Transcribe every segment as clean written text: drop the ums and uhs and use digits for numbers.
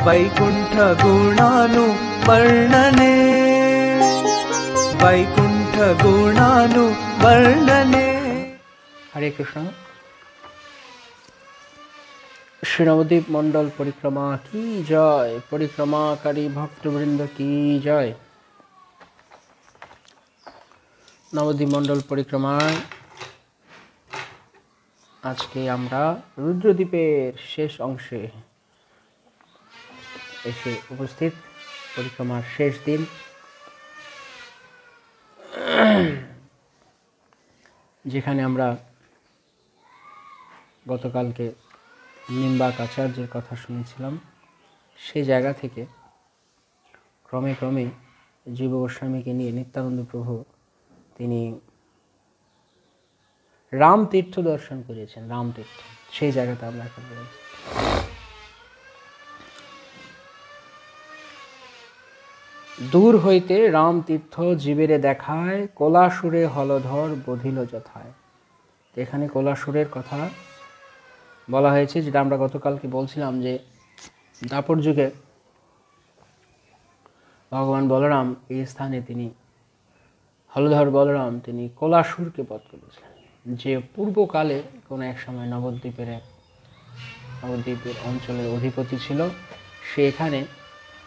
वैकुंठ गुणानु वर्णने, वैकुंठ गुणानु वर्णने। हरे कृष्ण। श्री नवद्वीप मंडल परिक्रमा की जय, परिक्रमाकारी भक्तवृंद की जय। नवद्वीप मंडल परिक्रमाয় আজকে আমরা রুদ্রদ্বীপের শেষ অংশে এসে উপস্থিত। পরিক্রমার শেষ দিন। যেখানে আমরা গতকালকে নিম্বাক আচার্যের কথা শুনেছিলাম, সেই জায়গা থেকে ক্রমে ক্রমে জীব গোস্বামীকে নিয়ে নিত্যানন্দ প্রভু তিনি রাম তীর্থ দর্শন করিয়েছেন। রাম তীর্থ, সেই জায়গাতে আমরা এখন রয়েছি। দূর হইতে রাম তীর্থ জীবেরে দেখায়, কোলাসুরে হলধর বধিল যথায়। এখানে কোলাসুরের কথা বলা হয়েছে, যেটা আমরা গতকালকে বলছিলাম যে দাপর যুগে ভগবান বলরাম এই স্থানে তিনি হলধর বলরাম তিনি কোলাসুরকে বধ করেছিলেন, যে পূর্বকালে কোনো এক সময় নবদ্বীপের অঞ্চলের অধিপতি ছিল। সে এখানে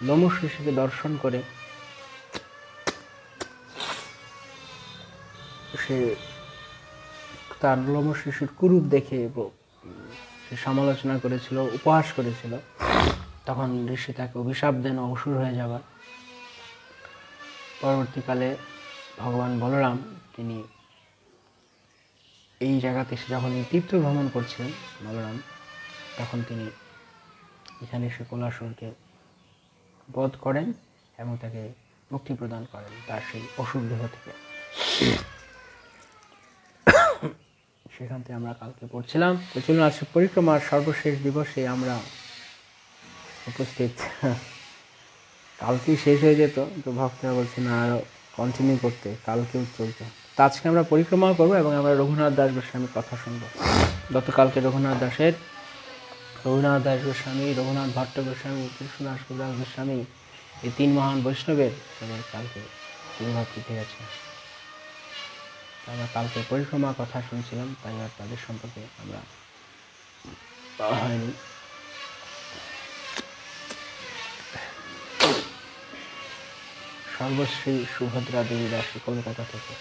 লোমশ ঋষিকে দর্শন করে সে তার লোমশ ঋষির কুরূপ দেখে সে সমালোচনা করেছিল, উপহাস করেছিল। তখন ঋষি তাকে অভিশাপ দেন অসুর হয়ে যাবার। পরবর্তীকালে ভগবান বলরাম তিনি এই জায়গাতে এসে যখন তীর্থ ভ্রমণ করছিলেন বলরাম, তখন তিনি এখানে এসে কোলাসুরকে বধ করেন এবং তাকে মুক্তি প্রদান করেন তার সেই অসুর দেহ থেকে। সেখান থেকে আমরা কালকে পড়ছিলাম। তো চলুন, আজকে পরিক্রমার সর্বশেষ দিবসে আমরা উপস্থিত। কালকেই শেষ হয়ে যেত, তো ভক্তরা বলছে না আরো কন্টিনিউ করতে, কালকেও চলতো। তো আজকে আমরা পরিক্রমা করবো এবং আমরা রঘুনাথ দাস গোস্বামীর কথা শুনবো। গতকালকে রঘুনাথ দাস গোস্বামী, রঘুনাথ ভট্ট গোস্বামী, কৃষ্ণদাস কবিরাজ গোস্বামী, এই তিন মহান বৈষ্ণবের কালকে তিনভাবে ঠিক আছে। আমরা কালকে পরিক্রমার কথা শুনছিলাম, তাই আর তাদের সম্পর্কে আমরা হয়নি। সর্বশ্রী সুভদ্রা দেবী দাসী, কলকাতা থেকে।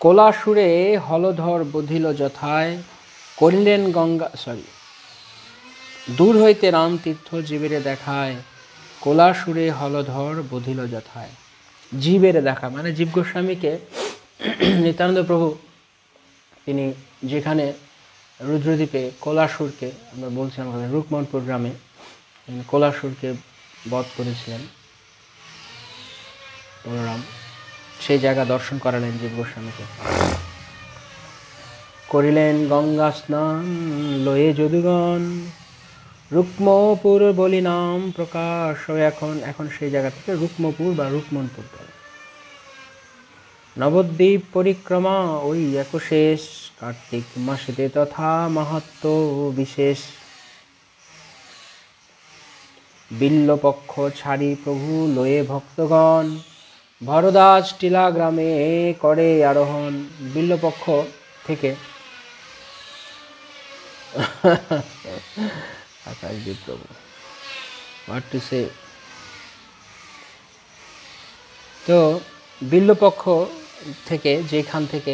কোলাসুরে হলধর বধিল যথায়, করিলেন গঙ্গা দূর হইতে রাম তীর্থ জীবেরে দেখায়, কোলাসুরে হলধর বধিল যথায়। জীবেরে দেখা মানে জীব গোস্বামীকে নিত্যানন্দ প্রভু তিনি যেখানে রুদ্রদ্বীপে কোলাসুরকে, আমরা বলছিলাম রুকমনপুর গ্রামে কোলাসুরকে বধ করেছিলেন বলরাম, সেই জায়গা দর্শন করালেন জীব গোস্বামীকে। করিলেন গঙ্গা স্নান লয়ে যদুগণ, রুক্মপুর বলি নাম প্রকাশ। এখন সেই জায়গা থেকে রুক্মপুর বা রুকমনপুর বলে। নবদ্বীপ পরিক্রমা ওই একশেষ, কার্তিক মাসেতে তথা মাহাত্ম বিশেষ। বিল্লপক্ষ ছাড়ি প্রভু লয়ে ভক্তগণ, ভরদাস টিলা গ্রামে করে আরোহণ। বিল্লপক্ষ থেকে আকাশদীপ প্রভু হোয়াট টু সে। তো বিল্লপক্ষ থেকে, যেখান থেকে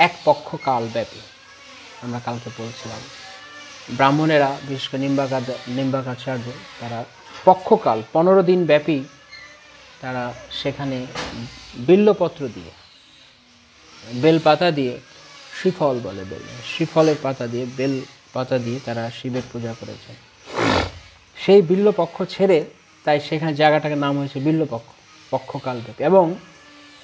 এক পক্ষ কাল ব্যাপী, আমরা কালকে পড়ছিলাম ব্রাহ্মণেরা, বিশেষ করে নিম্বাক আচার্য, তারা পক্ষকাল 15 দিন ব্যাপী তারা সেখানে বিল্লপত্র দিয়ে, বেলপাতা দিয়ে, শ্রীফল বলে শ্রীফলের পাতা দিয়ে, বেল পাতা দিয়ে তারা শিবের পূজা করেছে। সেই বিল্লপক্ষ ছেড়ে, তাই সেখানে জায়গাটাকে নাম হয়েছে বিল্লপক্ষ, পক্ষকাল ব্যাপী। এবং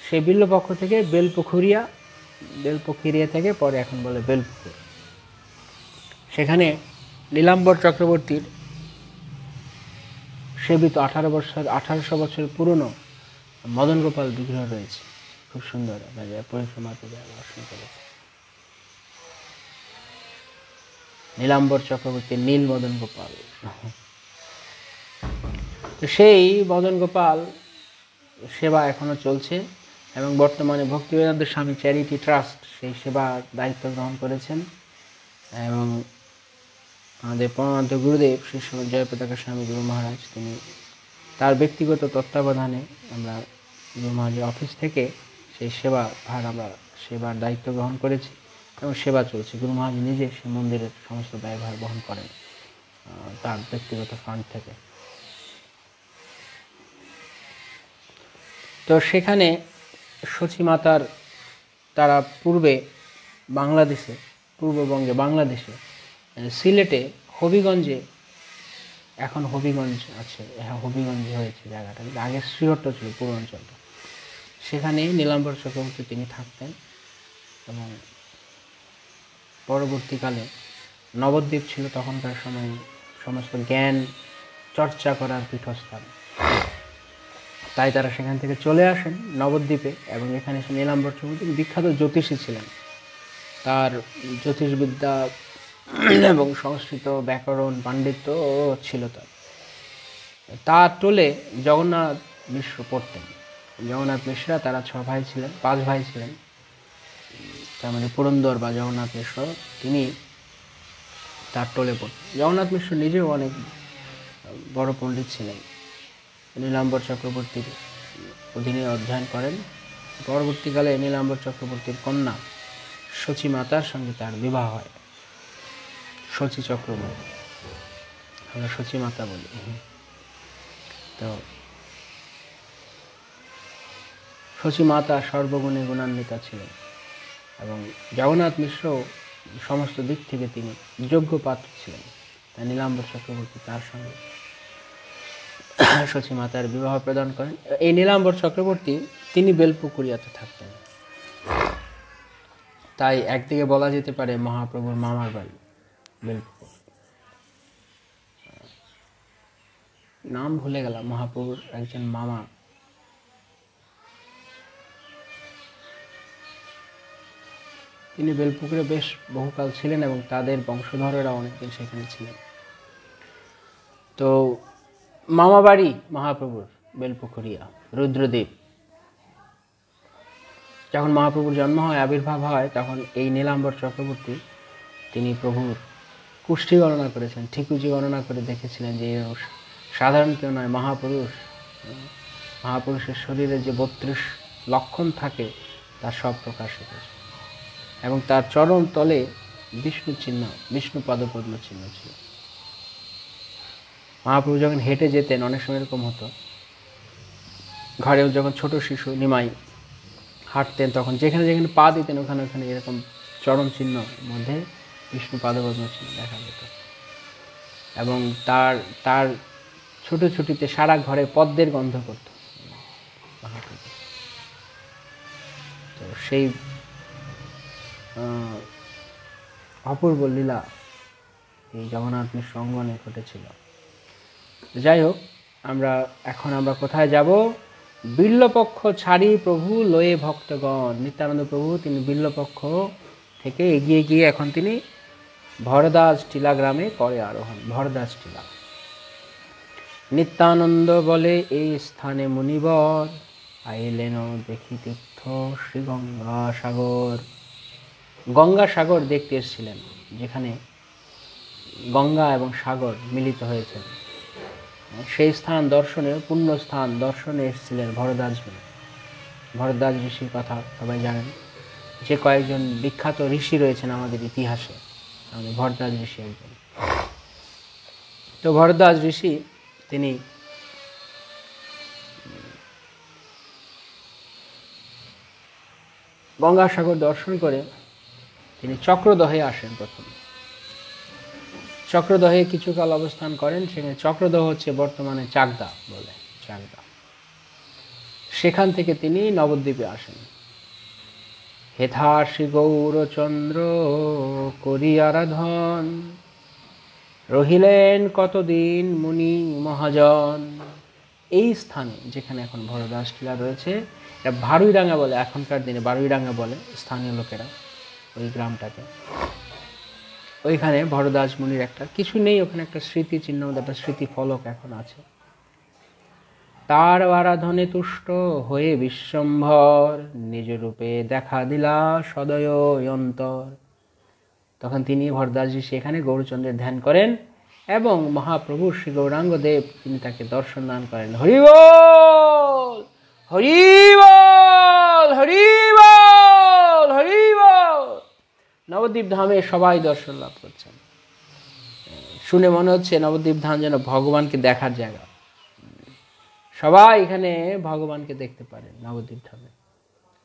সেই বিল্লপক্ষ থেকে বেলপুখুরিয়া থেকে পরে এখন বলে বেলপুকুর। সেখানে নীলাম্বর চক্রবর্তীর সেবিত 1800 বছর পুরনো মদন গোপাল বিগ্রহ রয়েছে, খুব সুন্দর। পরিক্রমাতে দর্শন করেছে। নীলাম্বর চক্রবর্তী, নীল মদন গোপাল। তো সেই মদন গোপাল সেবা এখনো চলছে এবং বর্তমানে ভক্তিবেদান্ত স্বামী চ্যারিটি ট্রাস্ট সেই সেবার দায়িত্ব গ্রহণ করেছেন এবং আমাদের পরমানন্দ গুরুদেব শ্রী শ্রীমৎ জয়প্রতাকা স্বামী গুরু মহারাজ তিনি তার ব্যক্তিগত তত্ত্বাবধানে আমরা গুরু মহারাজের অফিস থেকে সেই সেবার দায়িত্ব গ্রহণ করেছি এবং সেবা চলছে। গুরু মহারাজ নিজে সে মন্দিরের সমস্ত ব্যয়ভার বহন করেন তার ব্যক্তিগত ফান্ড থেকে। তো সেখানে সচী মাতার তারা পূর্বে বাংলাদেশে, পূর্ববঙ্গে বাংলাদেশে সিলেটে হবিগঞ্জে, এখন হবিগঞ্জ আছে, হ্যাঁ হবিগঞ্জ হয়েছে জায়গাটা, আগে শ্রীহট্ট ছিল পুরো অঞ্চলটা, সেখানে নীলাম্বর চক্রবর্তী তিনি থাকতেন এবং পরবর্তীকালে নবদ্বীপ ছিল তখনকার সময় সমস্ত জ্ঞান চর্চা করার পীঠস্থান, তাই তারা সেখান থেকে চলে আসেন নবদ্বীপে এবং এখানে এসে নীলাম্বর চক্রবর্তী বিখ্যাত জ্যোতিষী ছিলেন। তার জ্যোতিষবিদ্যা এবং সংস্কৃত ব্যাকরণ পাণ্ডিত্য ছিল তার টোলে জগন্নাথ মিশ্র পড়তেন। জগন্নাথ মিশ্রা তারা 5 ভাই ছিলেন, তার মানে পুরন্দর বা জগন্নাথ মিশ্র তিনি তার টোলে পড়তেন। জগন্নাথ মিশ্র নিজেও অনেক বড় পণ্ডিত ছিলেন, নীলাম্বর চক্রবর্তীর অধীনে অধ্যয়ন করেন। পরবর্তীকালে নীলাম্বর চক্রবর্তীর কন্যা সচী মাতার সঙ্গে তার বিবাহ হয়, সচী চক্রবর্তী, আমরা সচী মাতা বলি। তো সচী মাতা সর্বগুণে গুণান্বিতা ছিলেন এবং জগন্নাথ মিশ্র সমস্ত দিক থেকে তিনি যোগ্য পাত্র ছিলেন, তাই নীলাম্বর চক্রবর্তী তার সঙ্গে সচী মাতার বিবাহ প্রদান করেন। এই নীলাম্বর চক্রবর্তী তিনি বেলপুকুরিয়াতে থাকতেন, তাই একদিকে বলা যেতে পারে মহাপ্রভুর মামার বাড়ি বেলপুকুর। নাম ভুলে গেলাম, মহাপ্রভুর একজন মামা, তিনি বেলপুকুরে বেশ বহুকাল ছিলেন এবং তাদের বংশধরেরা অনেকদিন সেখানে ছিলেন। তো মামা বাড়ি মহাপ্রভুর বেলপুকুরিয়া রুদ্রদ্বীপ। যখন মহাপ্রভুর জন্ম হয়, আবির্ভাব হয়, তখন এই নীলাম্বর চক্রবর্তী তিনি প্রভুর কুষ্ঠি গণনা করেছেন, ঠিকুজি গণনা করে দেখেছিলেন যে সাধারণ কেউ নয়, মহাপুরুষের শরীরে যে 32 লক্ষণ থাকে তার সব প্রকাশ হয়েছে এবং তার চরণ তলে বিষ্ণু পাদপদ্ম চিহ্ন ছিল। মহাপ্রভু যখন হেঁটে যেতেন, অনেক সময় এরকম হতো, ঘরেও যখন ছোট শিশু নিমাই হাঁটতেন তখন যেখানে যেখানে পা দিতেন ওখানে ওখানে এরকম চরণ চিহ্ন মধ্যে বিষ্ণু পাদপদ্ম চিহ্ন দেখা যেত এবং তার ছুটোছুটিতে সারা ঘরে পদ্মের গন্ধ করত মহাপ্রভু। তো সেই অপূর্ব লীলা এই জগন্নাথ মিশ্র অঙ্গনে ঘটেছিল। যাই হোক, এখন আমরা কোথায় যাব? বিল্লপক্ষ ছাড়ি প্রভু লয়ে ভক্তগণ। নিত্যানন্দ প্রভু তিনি বিল্লপক্ষ থেকে এগিয়ে গিয়ে এখন তিনি ভরদাস টিলা গ্রামে করে আরোহণ। ভরদাস টিলা, নিত্যানন্দ বলে এই স্থানে মুনিবর, আইলেন দেখি তীর্থ শ্রী গঙ্গাসাগর। গঙ্গাসাগর দেখতে এসেছিলেন, যেখানে গঙ্গা এবং সাগর মিলিত হয়েছে, সেই স্থান দর্শনে, পুণ্য স্থান দর্শনে এসেছিলেন ভরদ্বাজ ঋষির কথা সবাই জানেন, যে কয়েকজন বিখ্যাত ঋষি রয়েছেন আমাদের ইতিহাসে, আমাদের ভরদ্বাজ ঋষি একজন। তো ভরদ্বাজ ঋষি তিনি গঙ্গাসাগর দর্শন করে তিনি চক্রদহে আসেন। প্রথম চক্রদহে কিছুকাল অবস্থান করেন, সেখানে চক্রদহ হচ্ছে বর্তমানে চাকদা বলে, চাকদা। সেখান থেকে তিনি নবদ্বীপে আসেন। হেথা শ্রী গৌরচন্দ্র করি আরাধন, রহিলেন কতদিন মুনি মহাজন। এই স্থানে যেখানে এখন ভরদাস টিলা রয়েছে, এটা ভারুইডাঙ্গা বলে, এখনকার দিনে ভারুইডাঙ্গা বলে স্থানীয় লোকেরা ওই গ্রামটাকে। ওইখানে ভরদ্বাজ মুনির একটা কিছু নেই, ওখানে একটা স্মৃতিচিহ্ন, একটা স্মৃতিফলক এখন আছে। তার আরাধনে তুষ্ট হয়ে বিশ্বম্ভর, নিজ রূপে দেখা দিলা সদয় অন্তর। তখন তিনি ভরদ্বাজজি সেখানে গৌরচন্দ্রের ধ্যান করেন এবং মহাপ্রভু শ্রী গৌরাঙ্গ দেব তিনি তাকে দর্শন দান করেন। হরি বল, হরি বল, হরি বল, হরি বল। নবদ্বীপ ধামে সবাই দর্শন লাভ করছেন। শুনে মনে হচ্ছে নবদ্বীপ ধাম যেন ভগবানকে দেখার জায়গা। সবাই এখানে ভগবানকে দেখতে পারেন নবদ্বীপ ধামে।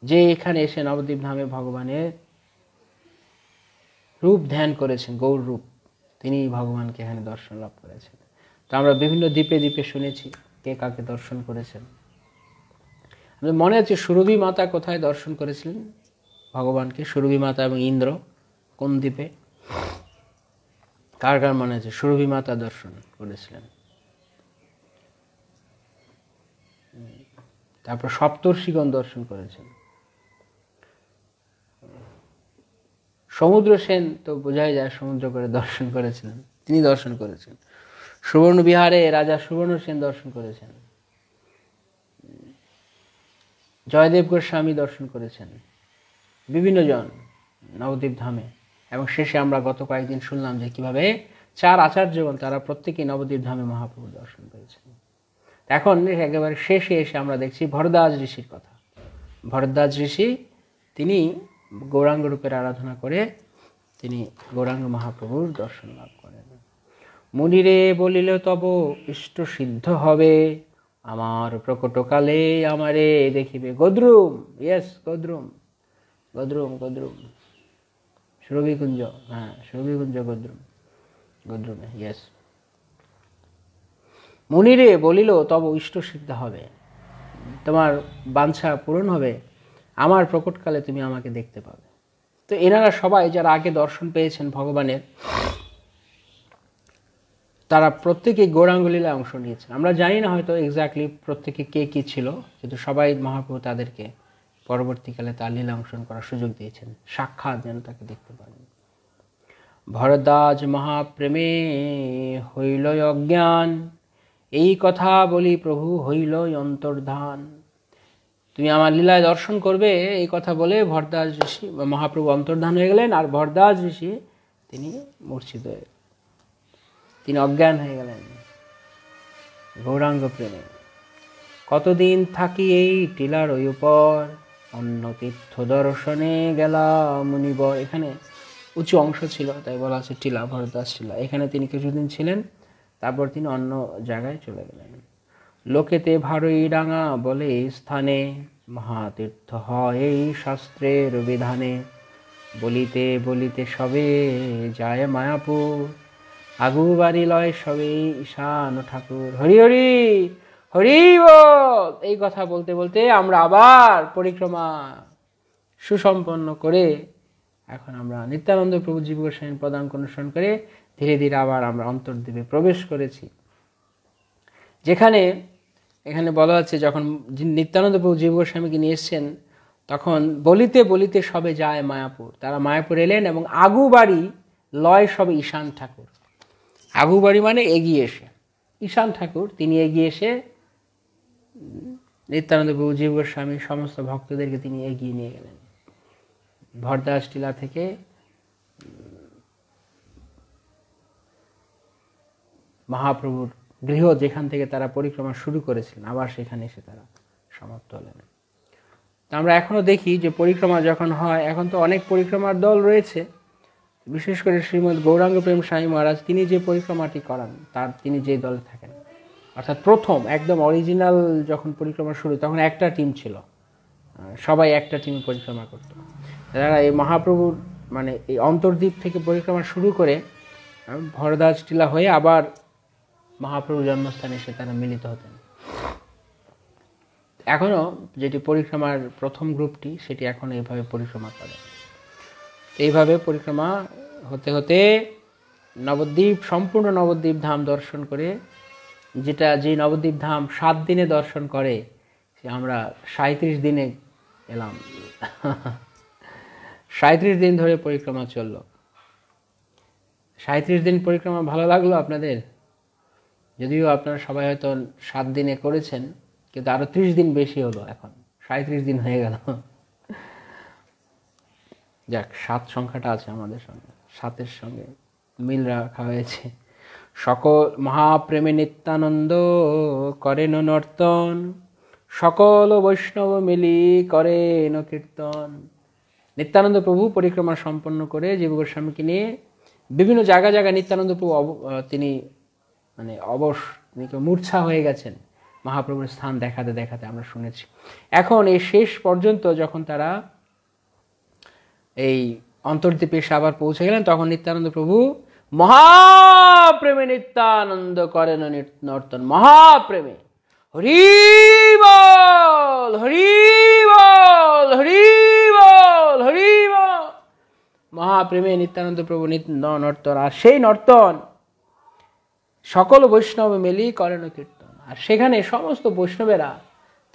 যে এখানে এসে নবদ্বীপ ধামে ভগবানের রূপ ধ্যান করেছেন, গৌর রূপ, তিনি ভগবানকে এখানে দর্শন লাভ করেছেন। তো আমরা বিভিন্ন দ্বীপে দ্বীপে শুনেছি কে কাকে দর্শন করেছেন। আমাদের মনে আছে সুরভি মাতা কোথায় দর্শন করেছিলেন ভগবানকে? সুরভি মাতা এবং ইন্দ্র কোন দ্বীপে? কার কার মনে আছে সুরভি মাতা দর্শন করেছিলেন? তারপর সপ্তর্ষিগণ দর্শন করেছেন। সমুদ্র সেন তো বোঝাই যায় সমুদ্র করে দর্শন করেছিলেন, তিনি দর্শন করেছেন। সুবর্ণ বিহারে রাজা সুবর্ণ সেন দর্শন করেছেন। জয়দেব গোস্বামী দর্শন করেছেন, বিভিন্ন জন নবদ্বীপ ধামে। এবং শেষে আমরা গত কয়েকদিন শুনলাম যে কিভাবে 4 আচার্যগণ তারা প্রত্যেকেই নবদ্বীপ ধামে মহাপ্রভু দর্শন করেছেন। এখন একেবারে শেষে এসে আমরা দেখছি ভরদ্বাজ ঋষির কথা। ভরদ্বাজ ঋষি তিনি গৌরাঙ্গ রূপের আরাধনা করে তিনি গৌরাঙ্গ মহাপ্রভুর দর্শন লাভ করেন। মুনিরে বলিল তব ইষ্ট সিদ্ধ হবে, আমার প্রকটকালে আমারে দেখিবে। গদ্রুম, ইয়েস গদ্রুম, গদ্রুম, গদ্রুম, সুরভিকুঞ্জ, হ্যাঁ সুরভিকুঞ্জ, গদ্রুম, গদ্রুমে, ইয়েস। মুনিরে বলিল তব ইষ্ট সিদ্ধ হবে, তোমার বাঞ্ছা পূরণ হবে, আমার প্রকটকালে তুমি আমাকে দেখতে পাবে। তো এনারা সবাই যারা আগে দর্শন পেয়েছেন ভগবানের, তারা প্রত্যেকে গৌরাঙ্গ লীলায় অংশ নিয়েছেন। আমরা জানি না হয়তো এক্স্যাক্টলি প্রত্যেকে কে কি ছিল, কিন্তু সবাই মহাপ্রভু তাদেরকে পরবর্তীকালে তার লীলা অংশগ্রহণ করার সুযোগ দিয়েছেন, সাক্ষাৎ যেন তাকে দেখতে পারেন। ভরদ্বাজ মহাপ্রেমে হইল অজ্ঞান, এই কথা বলি প্রভু হইল অন্তর্ধান। তুমি আমার লীলায় দর্শন করবে এই কথা বলে ভরদ্বাজ ঋষি মহাপ্রভু অন্তর্ধান হয়ে গেলেন। আর ভরদ্বাজ ঋষি তিনি মূর্ছিত হয়ে, তিনি অজ্ঞান হয়ে গেলেন গৌরাঙ্গ প্রেমে। কতদিন থাকি এই টিলার ওই উপর, অন্য তীর্থ দর্শনে গেলা মুনিবর। এখানে উঁচু অংশ ছিল তাই বলা আছে টিলা, ভরদ্বাজ টিলা। এখানে তিনি কিছুদিন ছিলেন, তারপর তিনি অন্য জায়গায় চলে গেলেন। লোকেতে ভারই ডাঙা বলে এই স্থানে, মহাতীর্থ হয় এই শাস্ত্রের বিধানে। বলিতে বলিতে সবে যায় মায়াপুর, আগু বাড়ি লয় সবে ঈশান ঠাকুর। হরি হরি, হরি বল। এই কথা বলতে বলতে আমরা আবার পরিক্রমা সুসম্পন্ন করে এখন আমরা নিত্যানন্দ প্রভু জীব গোস্বামীর পদাঙ্ক অনুসরণ করে ধীরে ধীরে আবার আমরা অন্তর্দ্বীপে প্রবেশ করেছি। যেখানে এখানে বলা হচ্ছে যখন নিত্যানন্দ প্রভু জীব গোস্বামীকে নিয়ে এসছেন, তখন বলিতে বলিতে সবে যায় মায়াপুর। তারা মায়াপুর এলেন এবং আগু বাড়ি লয় সবে ঈশান ঠাকুর। আগু বাড়ি মানে এগিয়ে এসে, ঈশান ঠাকুর তিনি এগিয়ে এসে নিত্যানন্দ প্রভু জীব গোস্বামী সমস্ত ভক্তদেরকে তিনি এগিয়ে নিয়ে গেলেন। ভরদ্বাজ টিলা থেকে মহাপ্রভুর গৃহ যেখান থেকে তারা পরিক্রমা শুরু করেছিলেন, আবার সেখানে এসে তারা সমাপ্ত হলেন। তা আমরা এখনো দেখি যে পরিক্রমা যখন হয়, এখন তো অনেক পরিক্রমার দল রয়েছে, বিশেষ করে শ্রীমৎ গৌরাঙ্গ প্রেম স্বামী মহারাজ তিনি যে পরিক্রমাটি করান তার তিনি যে দলে থাকেন, অর্থাৎ প্রথম একদম অরিজিনাল যখন পরিক্রমা শুরু তখন একটা টিম ছিল, সবাই একটা টিমে পরিক্রমা করত। যারা এই মহাপ্রভুর মানে এই অন্তর্দ্বীপ থেকে পরিক্রমা শুরু করে ভরদ্বাজ টিলা হয়ে আবার মহাপ্রভুর জন্মস্থানে এসে তারা মিলিত হতেন। এখনও যেটি পরিক্রমার প্রথম গ্রুপটি সেটি এখন এইভাবে পরিক্রমা করে। এইভাবে পরিক্রমা হতে হতে নবদ্বীপ, সম্পূর্ণ নবদ্বীপ ধাম দর্শন করে, যে নবদ্বীপ ধাম 7 দিনে দর্শন করে, সে আমরা 37 দিনে এলাম। 37 দিন ধরে পরিক্রমা চলল। 37 দিন পরিক্রমা ভালো লাগলো আপনাদের? যদিও আপনারা সবাই হয়তো 7 দিনে করেছেন, কিন্তু আরো 30 দিন বেশি হলো, এখন 37 দিন হয়ে গেল। যাক, 7 সংখ্যাটা আছে আমাদের সঙ্গে, 7-এর সঙ্গে মিল রাখা হয়েছে। সকল মহাপ্রেমে নিত্যানন্দ করেন নর্তন, সকল বৈষ্ণব মিলি করেন কীর্তন। নিত্যানন্দ প্রভু পরিক্রমা সম্পন্ন করে জীব গোস্বামীকে নিয়ে বিভিন্ন জায়গায় নিত্যানন্দ প্রভু তিনি মানে মূর্ছা হয়ে গেছেন মহাপ্রভুর স্থান দেখাতে দেখাতে, আমরা শুনেছি। এখন এই শেষ পর্যন্ত যখন তারা এই অন্তর্দ্বীপে এসে আবার পৌঁছে গেলেন, তখন নিত্যানন্দ প্রভু মহাপ্রেমে নিত্যানন্দ করেন নর্তন, মহাপ্রেমে। হরি বল, হরি বল, হরি বল, হরি বল। মহাপ্রেমে নিত্যানন্দ প্রভু নর্তন, আর সেই নর্তন সকল বৈষ্ণব মিলি করেন কীর্তন। আর সেখানে সমস্ত বৈষ্ণবেরা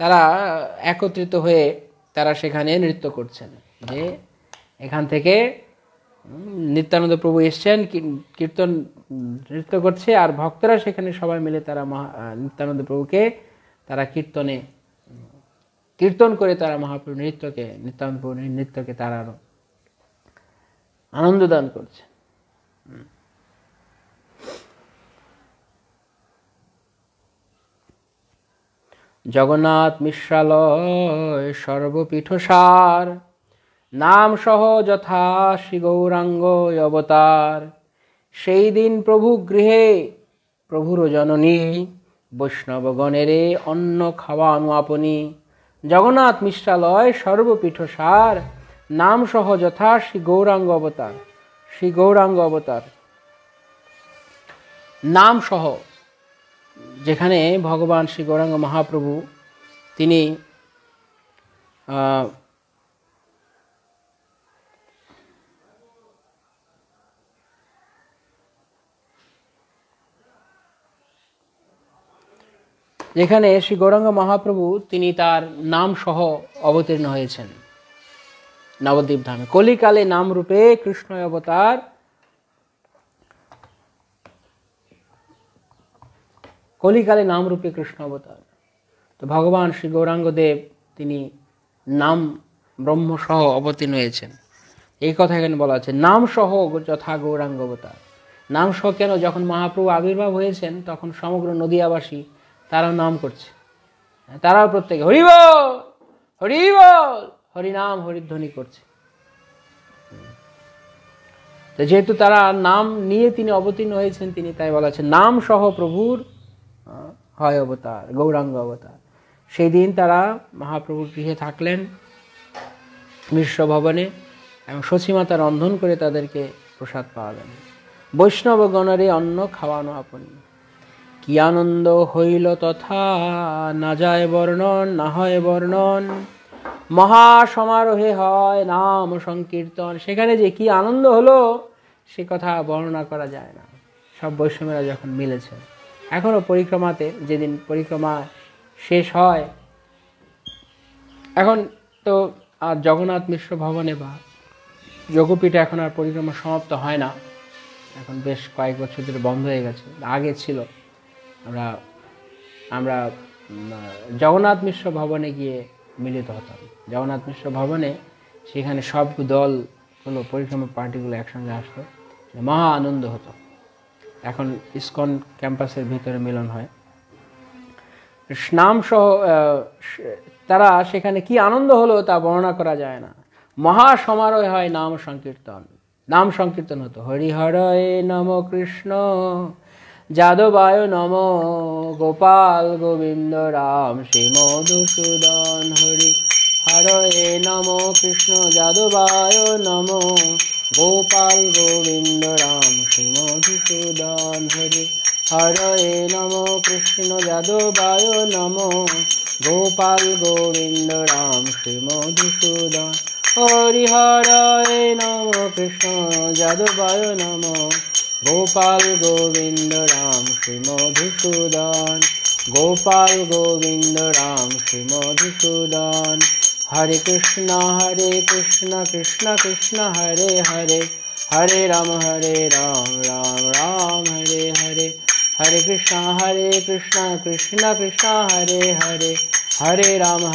তারা একত্রিত হয়ে তারা সেখানে নৃত্য করছেন, যে এখান থেকে নিত্যানন্দ প্রভু এসছেন, কীর্তন নৃত্য করছে, আর ভক্তরা সেখানে সবাই মিলে তারা নিত্যানন্দ প্রভুকে তারা কীর্তন করে তারা মহাপ্রভু নিত্যানন্দ প্রভু নৃত্যকে তারা আরো আনন্দ দান করছে। জগন্নাথ মিশ্রালয় সর্বপীঠসার, নাম সহ যথা শ্রী গৌরাঙ্গ অবতার। সেই দিন প্রভু গৃহে প্রভুর জননী, বৈষ্ণবগণেরে অন্ন খাওয়ানো আপনি। জগন্নাথ মিশ্রালয় সর্বপীঠসার, নাম সহ যথা শ্রী গৌরাঙ্গ অবতার। শ্রী গৌরাঙ্গ অবতার নাম সহ, যেখানে ভগবান শ্রী গৌরাঙ্গ মহাপ্রভু তিনি যেখানে শ্রী গৌরাঙ্গ মহাপ্রভু তিনি তার নাম সহ অবতীর্ণ হয়েছেন নবদ্বীপ ধামে। কলিকালে নাম রূপে কৃষ্ণ অবতার, কলিকালে নাম রূপে কৃষ্ণ অবতার। তো ভগবান শ্রী গৌরাঙ্গ দেব তিনি নাম ব্রহ্ম সহ অবতীর্ণ হয়েছেন, এই কথা এখানে বলা আছে। নাম সহ যথা গৌরাঙ্গ অবতার। নাম সহ কেন? যখন মহাপ্রভু আবির্ভাব হয়েছেন তখন সমগ্র নদিয়াবাসী তারাও নাম করছে, তারাও প্রত্যেকে হরি বল, হরি বল, হরিনাম হরিধ্বনি করছে। তো যেহেতু তারা নাম নিয়ে তিনি অবতীর্ণ হয়েছেন, তিনি তাই বলা আছে নাম সহ প্রভুর হয় অবতার, গৌরাঙ্গ অবতার। সেই দিন তারা মহাপ্রভুর গৃহে থাকলেন মিশ্র ভবনে, এবং সচীমাতা রন্ধন করে তাদেরকে প্রসাদ পাওয়ালেন। বৈষ্ণবগণরে অন্ন খাওয়ানো আপনি। কি আনন্দ হইল তথা না যায় বর্ণন, না হয় বর্ণন। মহাসমারোহে হয় নাম সংকীর্তন। সেখানে যে কি আনন্দ হলো সে কথা বর্ণনা করা যায় না। সব বৈষ্ণবেরা যখন মিলেছে, এখনো পরিক্রমাতে যেদিন পরিক্রমা শেষ হয়, এখন তো আর জগন্নাথ মিশ্র ভবনে বা যোগপীঠে এখন আর পরিক্রমা সমাপ্ত হয় না, এখন বেশ কয়েক বছর ধরে বন্ধ হয়ে গেছে। আগে ছিল, আমরা জগন্নাথ মিশ্র ভবনে গিয়ে মিলিত হতাম। জগন্নাথ মিশ্র ভবনে সেখানে সব দলগুলো, পরিক্রমা পার্টিগুলো একসঙ্গে আসতো, মহা আনন্দ হতো। এখন ইসকন ক্যাম্পাসের ভিতরে মিলন হয়। নাম সহ তারা সেখানে কি আনন্দ হলো তা বর্ণনা করা যায় না। মহা সমারোহ হয় নাম সংকীর্তন, নাম সংকীর্তন হতো। হরিহরয়ে নম কৃষ্ণ যাদবায় নম, গোপাল গোবিন্দ রাম শ্রী মধুসূদন। হরি হরয়ে নম কৃষ্ণ যাদবায় নম, গোপাল গোবিন্দ রাম শ্রী মধুসূদন। হরি হরয়ে নম কৃষ্ণ যাদবায় নম, গোপাল গোবিন্দ রাম শ্রী মধুসূদন। হরি হরয়ে নম কৃষ্ণ যাদবায় নম, গোপাল গোবিন্দ রাম শ্রী মধুসূদন। গোপাল গোবিন্দ রাম শ্রী মধুসূদন। হরে কৃষ্ণ কৃষ্ণ কৃষ্ণ হরে হরে, हरे राम राम राम हरे हरे, हरे कृष्णा कृष्णा कृष्णा हरे हरे, हरे राम राम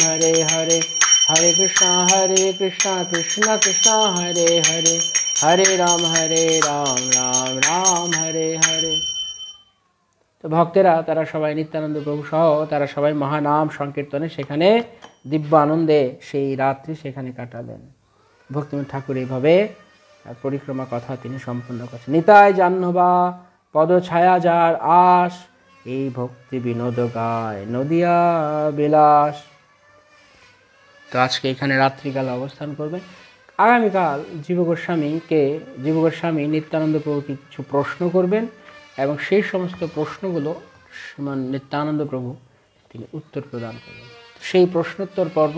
हरे हरे, हरे कृष्णा कृष्णा कृष्णा हरे हरे, हरे राम राम हरे हरे। তো ভক্তেরা তারা সবাই নিত্যানন্দ প্রভু সহ তারা সবাই মহানাম সংকীর্তনে সেখানে দিব্য আনন্দে সেই রাত্রি সেখানে কাটালেন। ভক্তিময় ঠাকুর এইভাবে তার পরিক্রমা কথা তিনি সম্পূর্ণ করছেন। নিতাই জাহ্নবা পদ ছায়া যার আশ, এই ভক্তি বিনোদ গায় নদিয়া বিলাস। তো আজকে এখানে রাত্রিকাল অবস্থান করবেন। আগামীকাল জীব গোস্বামী নিত্যানন্দ প্রভুকে কিছু প্রশ্ন করবেন এবং সেই সমস্ত প্রশ্নগুলো শ্রীমান নিত্যানন্দ প্রভু তিনি উত্তর প্রদান করবেন। সেই প্রশ্নোত্তর পর্ব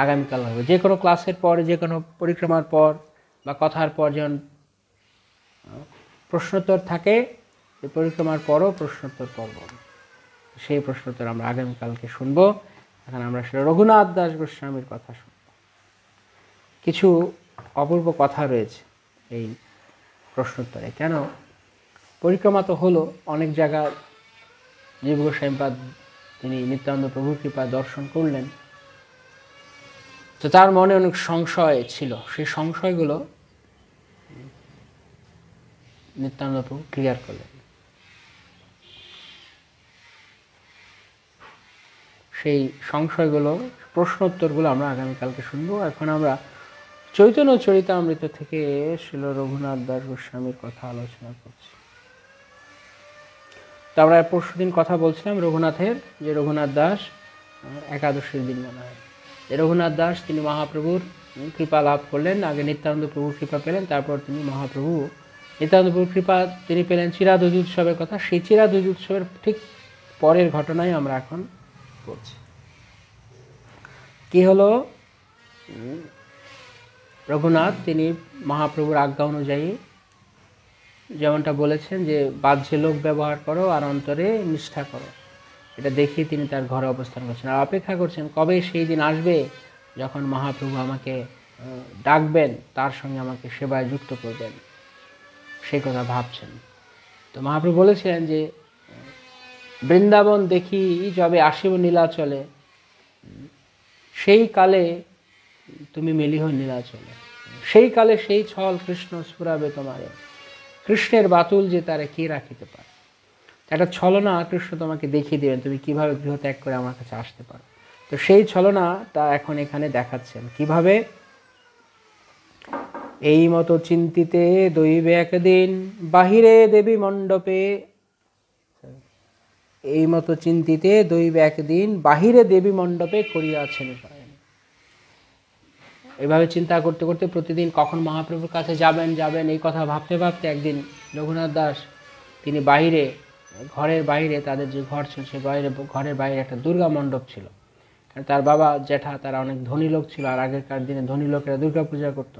আগামীকাল হবে। যে কোনো ক্লাসের পরে, যে কোনো পরিক্রমার পর বা কথার পর যেমন প্রশ্নোত্তর থাকে, এই পরিক্রমার পরও প্রশ্নোত্তর পর্ব, সেই প্রশ্নোত্তর আমরা আগামীকালকে শুনবো। এখন আমরা সেটা রঘুনাথ দাস গোস্বামীর কথা শুনব। কিছু অপূর্ব কথা রয়েছে এই প্রশ্নোত্তরে। কেন পরিক্রমা তো হলো, অনেক জায়গা জীব গোস্বামীপাদ তিনি নিত্যানন্দ প্রভুর কৃপায় দর্শন করলেন, তো তার মনে অনেক সংশয় ছিল। সেই সংশয়গুলো নিত্যানন্দ প্রভু ক্লিয়ার করলেন। সেই সংশয়গুলো, প্রশ্নোত্তরগুলো আমরা আগামীকালকে শুনবো। এখন আমরা চৈতন্য চরিতামৃত থেকে শ্রীল রঘুনাথ দাস গোস্বামীর কথা আলোচনা করছি। তো আমরা পরশুদিন কথা বলছিলাম রঘুনাথের, যে রঘুনাথ দাস একাদশীর দিন মনে হয়, রঘুনাথ দাস তিনি মহাপ্রভুর কৃপা লাভ করলেন। আগে নিত্যানন্দ প্রভুর কৃপা পেলেন, তারপর তিনি নিত্যানন্দ প্রভুর কৃপা তিনি পেলেন চিরাদ্বৈত উৎসবের কথা। সেই চিরাদ্বৈত উৎসবের ঠিক পরের ঘটনাই আমরা এখন বলছি। কি হলো, রঘুনাথ তিনি মহাপ্রভুর আজ্ঞা অনুযায়ী যেমনটা বলেছেন যে বাহ্যে লোক ব্যবহার করো আর অন্তরে নিষ্ঠা করো, এটা দেখিয়ে তিনি তার ঘরে অবস্থান করছেন আর অপেক্ষা করছেন কবে সেই দিন আসবে যখন মহাপ্রভু আমাকে ডাকবেন, তার সঙ্গে আমাকে সেবায় যুক্ত করবেন, সেই কথা ভাবছেন। তো মহাপ্রভু বলেছিলেন যে বৃন্দাবন দেখি যবে আসিব নীলাচলে, সেই কালে তুমি মেলিহ নীলাচলে, সেই কালে সেই ছল কৃষ্ণ স্ফুরাবে তোমারে, কৃষ্ণের বাতুল যে তারে কি রাখিতে পারে। একটা ছলনা কৃষ্ণ তোমাকে দেখিয়ে দেবেন, তুমি কিভাবে গৃহ ত্যাগ করে আমার কাছে আসতে পারো। তো সেই ছলনা তা এখন এখানে দেখাচ্ছেন। কিভাবে, এই মতো চিন্তিতে দৈবে একদিন বাহিরে দেবী মণ্ডপে, এই মতো চিন্তিতে দৈবে একদিন বাহিরে দেবী মণ্ডপে করিয়াছেন। এইভাবে চিন্তা করতে করতে প্রতিদিন কখন মহাপ্রভুর কাছে যাবেন এই কথা ভাবতে ভাবতে একদিন রঘুনাথ দাস তিনি বাইরে, ঘরের বাইরে, তাদের যে ঘর ছিল সে ঘরের বাইরে একটা দুর্গা মণ্ডপ ছিল। তার বাবা জ্যাঠা তারা অনেক ধনী লোক ছিল, আর আগেকার দিনে ধনী লোকেরা দুর্গা পূজা করত।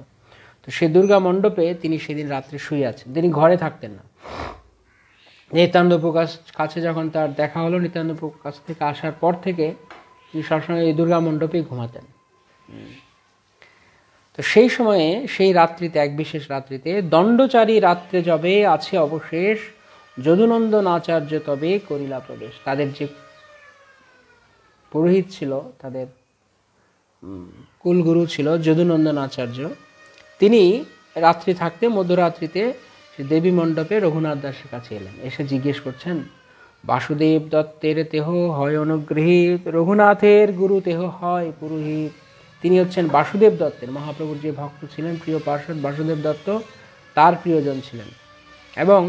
তো সেই দুর্গা মণ্ডপে তিনি সেদিন রাত্রে শুয়ে আছেন, তিনি ঘরে থাকতেন না। নিত্যানন্দ প্রকাশ কাছে যখন তার দেখা হলো, নিত্যানন্দ প্রকাশ থেকে আসার পর থেকে তিনি সবসময় এই দুর্গা মণ্ডপেই ঘুমাতেন। তো সেই সময়ে সেই রাত্রিতে, এক বিশেষ রাত্রিতে, দণ্ডচারী রাত্রে যবে আছে অবশেষ, যদুনন্দন আচার্য তবে করিলা প্রবেশ। তাদের যে পুরোহিত ছিল, তাদের কুলগুরু ছিল যদুনন্দন আচার্য, তিনি রাত্রি থাকতে মধ্যরাত্রিতে দেবী মণ্ডপে রঘুনাথ দাসের কাছে এলেন। এসে জিজ্ঞেস করছেন, বাসুদেব দত্তের দেহ হয় অনুগৃহীত, রঘুনাথের গুরু দেহ হয় পুরোহিত। তিনি হচ্ছেন বাসুদেব দত্তের, মহাপ্রভুর যে ভক্ত ছিলেন, প্রিয় পার্ষদ বাসুদেব দত্ত, তার প্রিয়জন ছিলেন এবং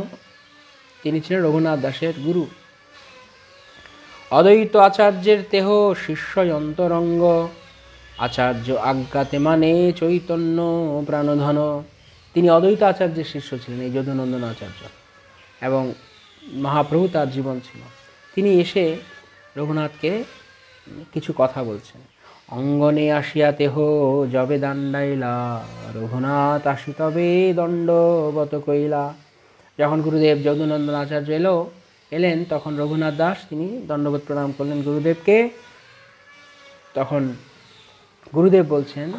তিনি ছিলেন রঘুনাথ দাসের গুরু। অদ্বৈত আচার্যের দেহ শিষ্য অন্তরঙ্গ, আচার্য আজ্ঞাতে মানে চৈতন্য প্রাণধন। তিনি অদ্বৈত আচার্যের শিষ্য ছিলেন, এই যদুনন্দন আচার্য, এবং মহাপ্রভু তার জীবন ছিল। তিনি এসে রঘুনাথকে কিছু কথা বলছেন। অঙ্গনে আসিয়া দেহ যবে দাণ্ডাইলা, রঘুনাথ আসি তবে দণ্ডবত কইলা। যখন গুরুদেব যদুনন্দন আচার্য এলেন তখন রঘুনাথ দাস তিনি দণ্ডবত প্রণাম করলেন গুরুদেবকে। তখন গুরুদেব বলছেন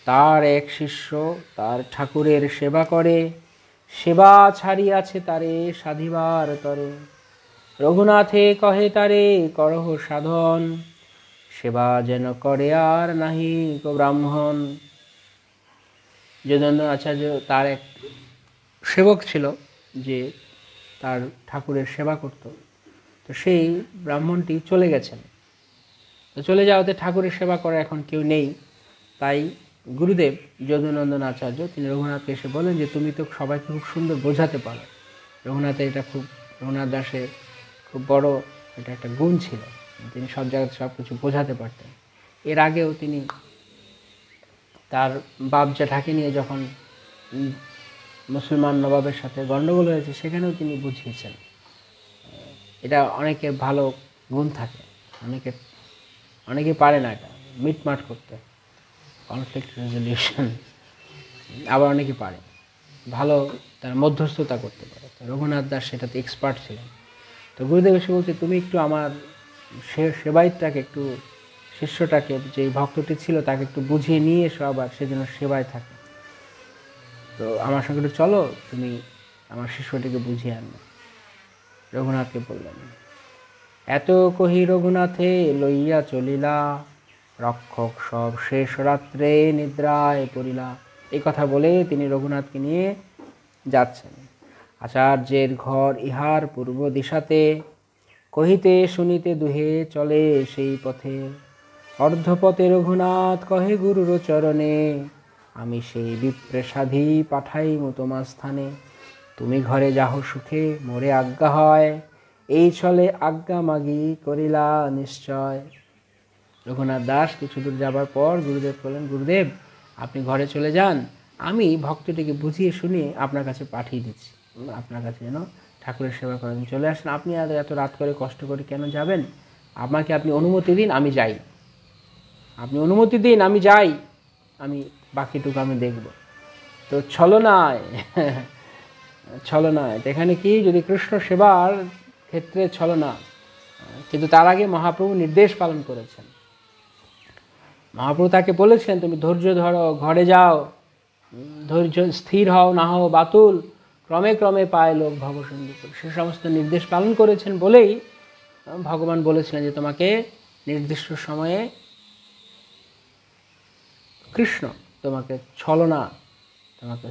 তার এক শিষ্য তার ঠাকুরের সেবা করে, সেবা ছাড়িয়াছে তারে সাধিবার তরে। রঘুনাথে কহে তারে করহ সাধন, সেবা যেন করে আর নাহি কো ব্রাহ্মণ। যদুনন্দন আচার্য তার এক সেবক ছিল যে তার ঠাকুরের সেবা করত। তো সেই ব্রাহ্মণটি চলে গেছেন। তো চলে যাওয়াতে ঠাকুরের সেবা করার এখন কেউ নেই। তাই গুরুদেব যদুনন্দন আচার্য তিনি রঘুনাথকে এসে বলেন যে তুমি তো সবাইকে খুব সুন্দর বোঝাতে পারো। রঘুনাথ দাসের খুব বড় এটা একটা গুণ ছিল, তিনি সব জায়গায় সব কিছু বোঝাতে পারতেন। এর আগেও তিনি তার বাপ জ্যাঠাকে নিয়ে যখন মুসলমান নবাবের সাথে গণ্ডগোল হয়েছে সেখানেও তিনি বুঝিয়েছেন। এটা অনেকের ভালো গুণ থাকে, অনেকে পারে না এটা মিটমাট করতে, কনফ্লিক্ট রেজলিউশন। আবার অনেকে পারে ভালো তার মধ্যস্থতা করতে পারে। রঘুনাথ দাস সেটাতে এক্সপার্ট ছিলেন। তো গুরুদেব এসে বলছে তুমি একটু আমার সেবায়তটাকে একটু শিষ্যটাকে, যে ভক্তটি ছিল তাকে একটু বুঝিয়ে নিয়ে এসো, আবার সেজন্য সেবায় থাকে। তো আমার সঙ্গে একটু চলো, তুমি আমার শিষ্যটিকে বুঝিয়ে আনবে। রঘুনাথকে বললেন। এত কহি রঘুনাথে লইয়া চলিলা, রক্ষক সব শেষ রাত্রে নিদ্রায় পড়িলা। এই কথা বলে তিনি রঘুনাথকে নিয়ে যাচ্ছেন। আচার্যের ঘর ইহার পূর্ব দিশাতে, কহিতে শুনিতে দুহে চলে সেই পথে। অর্ধপথে রঘুনাথ কহে গুরুর চরণে, আমি সেই বিপ্রেসাধি পাঠাইমু তোমার স্থানে। তুমি ঘরে যাহ সুখে মোরে আজ্ঞা হয়, এই ছলে আজ্ঞা মাগি করিলা নিশ্চয়। রঘুনাথ দাস কিছু দূর যাবার পর গুরুদেব বললেন, গুরুদেব আপনি ঘরে চলে যান, আমি ভক্তটিকে বুঝিয়ে শুনিয়ে আপনার কাছে পাঠিয়ে দিচ্ছি, আপনার কাছে যেন ঠাকুরের সেবা করেন। চলে আসেন, আপনি এত রাত করে কষ্ট করে কেন যাবেন? আমাকে আপনি অনুমতি দিন, আমি যাই। আপনি অনুমতি দিন, আমি যাই, আমি বাকিটুকু আমি দেখব। তো ছলনায় এখানে কি, যদি কৃষ্ণ সেবার ক্ষেত্রে ছলনা, কিন্তু তার আগে মহাপ্রভু নির্দেশ পালন করেছেন। মহাপ্রভু তাকে বলেছেন তুমি ধৈর্য ধরো, ঘরে যাও, ধৈর্য স্থির হও, না হও বাতুল, ক্রমে ক্রমে পায় লোক ভবসিন্ধু। সে সমস্ত নির্দেশ পালন করেছেন বলেই ভগবান বলেছিলেন যে তোমাকে নির্দিষ্ট সময়ে কৃষ্ণ তোমাকে ছলনা তোমাকে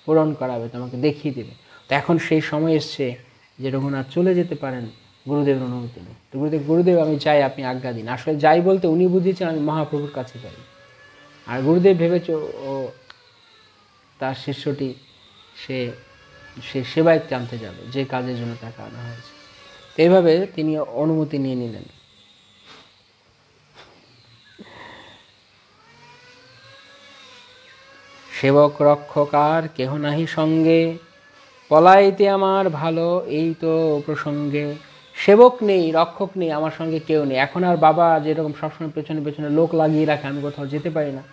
পূরণ করাবে, তোমাকে দেখিয়ে দেবে। তো এখন সেই সময় এসছে যে রঘুনাথ চলে যেতে পারেন গুরুদেবের অনুমতি নেই। তো গুরুদেব আমি যাই, আপনি আজ্ঞা দিন। আসলে যাই বলতে উনি বুঝিয়েছেন আমি মহাপ্রভুর কাছে যাই, আর গুরুদেব ভেবেছে ও তার শিষ্যটি সে সেবায়িত আনতে যাবে, যে কাজের জন্য তাকে আনা হয়েছে। এইভাবে তিনি অনুমতি নিয়ে নিলেন। সেবক রক্ষক আর কেহ নাহি সঙ্গে, পলাইতে আমার ভালো এই তো প্রসঙ্গে। সেবক নেই, রক্ষক নেই, আমার সঙ্গে কেউ নেই। এখন আর বাবা যেরকম সবসময় পেছনে পেছনে লোক লাগিয়ে রাখে, আমি কোথাও যেতে পারি না,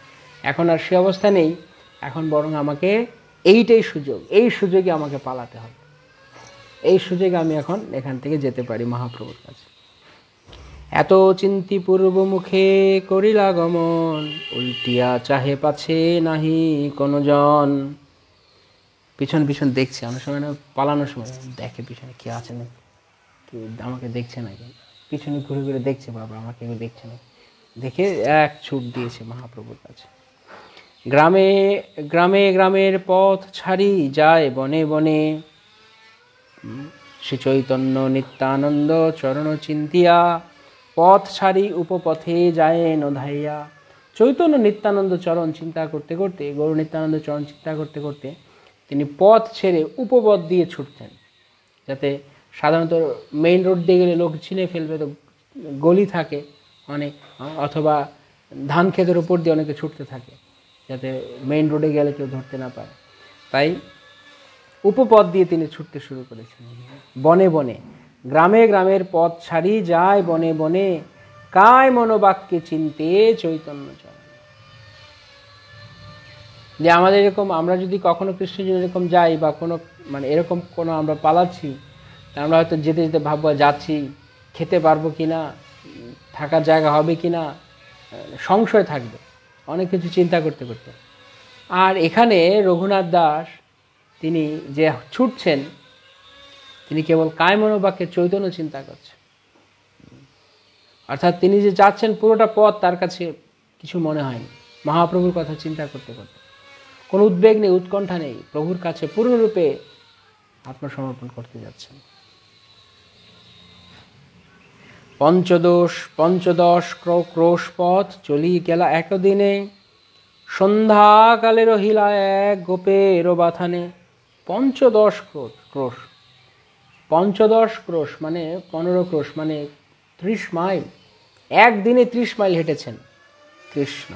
এখন আর সে অবস্থা নেই। এখন বরং আমাকে এইটাই সুযোগ, এই সুযোগে আমাকে পালাতে হবে, এই সুযোগে আমি এখন এখান থেকে যেতে পারি মহাপ্রভুর কাছে। এত চিন্তি পূর্ব মুখে করিলা গমন, উল্টিয়া চাহে পাছে নাহি কোনো জন। পিছন পিছন দেখছে, অনেক সময় না পালানোর সময় দেখে পিছনে কে আছে না, কেউ আমাকে দেখছে নাকি, পিছনে ঘুরে ঘুরে দেখছে বাবা আমাকে কেউ দেখছে না, দেখে এক ছুট দিয়েছে মহাপ্রভুর কাছে। গ্রামে গ্রামে গ্রামের পথ ছাড়ি যায় বনে বনে, শ্রী চৈতন্য নিত্যানন্দ চরণ চিন্তিয়া, পথ ছাড়ি উপপথে যায় নধাইয়া। চৈতন্য নিত্যানন্দ চরণ চিন্তা করতে করতে, গৌর নিত্যানন্দ চরণ চিন্তা করতে করতে তিনি পথ ছেড়ে উপপথ দিয়ে ছুটতেন, যাতে সাধারণত মেইন রোড দিয়ে গেলে লোক চিনে ফেলবে, তো গলি থাকে অনেক, অথবা ধান ক্ষেতের উপর দিয়ে অনেকে ছুটতে থাকে যাতে মেইন রোডে গেলে কেউ ধরতে না পারে। তাই উপপথ দিয়ে তিনি ছুটতে শুরু করেছেন। বনে বনে গ্রামে গ্রামের পথ ছাড়ি যায় বনে বনে, কায় মনোবাক্যে চিনতে চৈতন্য চরণ। যে আমাদের এরকম, আমরা যদি কখনো কৃষ্ণের জন্য এরকম যাই বা কোনো মানে এরকম কোনো আমরা পালাচ্ছি, তা আমরা হয়তো যেতে যেতে ভাববো যাচ্ছি খেতে পারবো কিনা, থাকার জায়গা হবে কিনা, সংশয় থাকবে। অনেক কিছু চিন্তা করতে করতে। আর এখানে রঘুনাথ দাস তিনি যে ছুটছেন, তিনি কেবল কায় মনোবাক্যে চৈতন্য চিন্তা করছেন। অর্থাৎ তিনি যে যাচ্ছেন পুরোটা পথ তার কাছে কিছু মনে হয়নি, মহাপ্রভুর কথা চিন্তা করতে করতে। কোনো উদ্বেগ নেই, উৎকণ্ঠা নেই, প্রভুর কাছে পূর্ণরূপে আত্মসমর্পণ করতে যাচ্ছেন। পঞ্চদশ ক্রোশ পথ চলি গেলা একদিনে, সন্ধ্যাকালে রহিলা এক গোপের বাথানে। পঞ্চদশ ক্রোশ, পঞ্চদশ ক্রোশ মানে 15 ক্রোশ, মানে 30 মাইল। একদিনে 30 মাইল হেঁটেছেন কৃষ্ণ।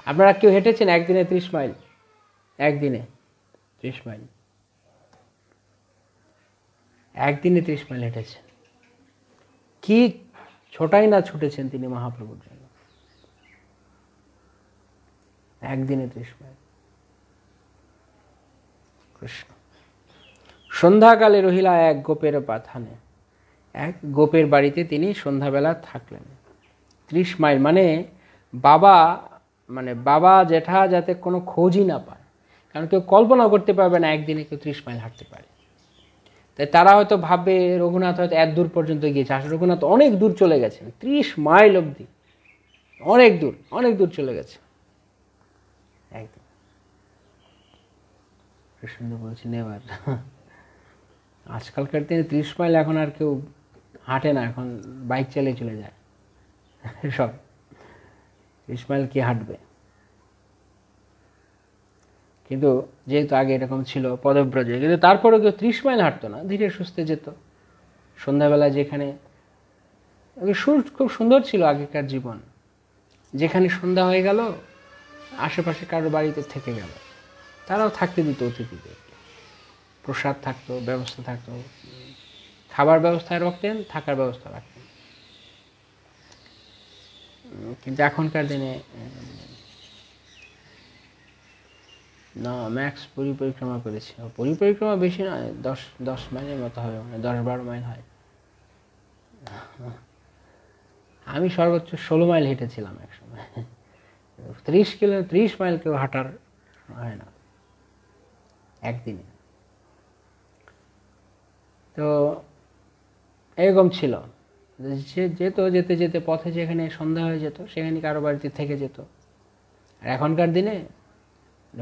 আপনারা কেউ হেঁটেছেন একদিনে 30 মাইল? একদিনে 30 মাইল, একদিনে 30 মাইল হেঁটেছেন। কি ছোটাই না ছুটেছেন তিনি মহাপ্রভুর জন্য, একদিনে 30 মাইল। কৃষ্ণ। সন্ধ্যাকালে রহিলা এক গোপের বাথানে, এক গোপের বাড়িতে তিনি সন্ধ্যাবেলা থাকলেন। 30 মাইল মানে বাবা জেঠা যাতে কোনো খোঁজই না পায়, কারণ কেউ কল্পনা করতে পারবে না একদিনে কেউ 30 মাইল হাঁটতে পারে। তাই তারা হয়তো ভাববে রঘুনাথ হয়তো এত দূর পর্যন্ত গিয়েছে, আসলে রঘুনাথ অনেক দূর চলে গেছেন, 30 মাইল অবধি, অনেক দূর চলে গেছে একদম। কৃষ্ণ বলছি নেবার। আজকালকার দিনে 30 মাইল এখন আর কেউ হাঁটে না, এখন বাইক চালিয়ে চলে যায় সব। 30 মাইল কি হাঁটবে? কিন্তু যেহেতু আগে এরকম ছিল পদব্রজে, কিন্তু তারপরেও কেউ 30 মাইল হাঁটতো না, ধীরে সুস্থে যেত। সন্ধ্যাবেলায় যেখানে খুব সুন্দর ছিল আগেকার জীবন, যেখানে সন্ধ্যা হয়ে গেল আশেপাশে কারোর বাড়িতে থেকে গেল, তারাও থাকতে দিত অতিথিদের, প্রসাদ থাকতো, ব্যবস্থা থাকতো, খাবার ব্যবস্থায় রাখতেন, থাকার ব্যবস্থা রাখতেন। কিন্তু এখনকার দিনে না, ম্যাক্স পুরী পরিক্রমা করেছি, পুরী পরিক্রমা বেশি নয়, 10 মাইলের মতো হবে, মানে 10-12 মাইল হয়। আমি সর্বোচ্চ 16 মাইল হেঁটেছিলাম একসময়। 30 মাইল কেউ হাঁটার হয় না একদিনে। তো এরকম ছিল, যেতে যেতে পথে যেখানে সন্ধ্যা হয়ে যেত সেখানে কারো বাড়িতে থেকে যেত। আর এখনকার দিনে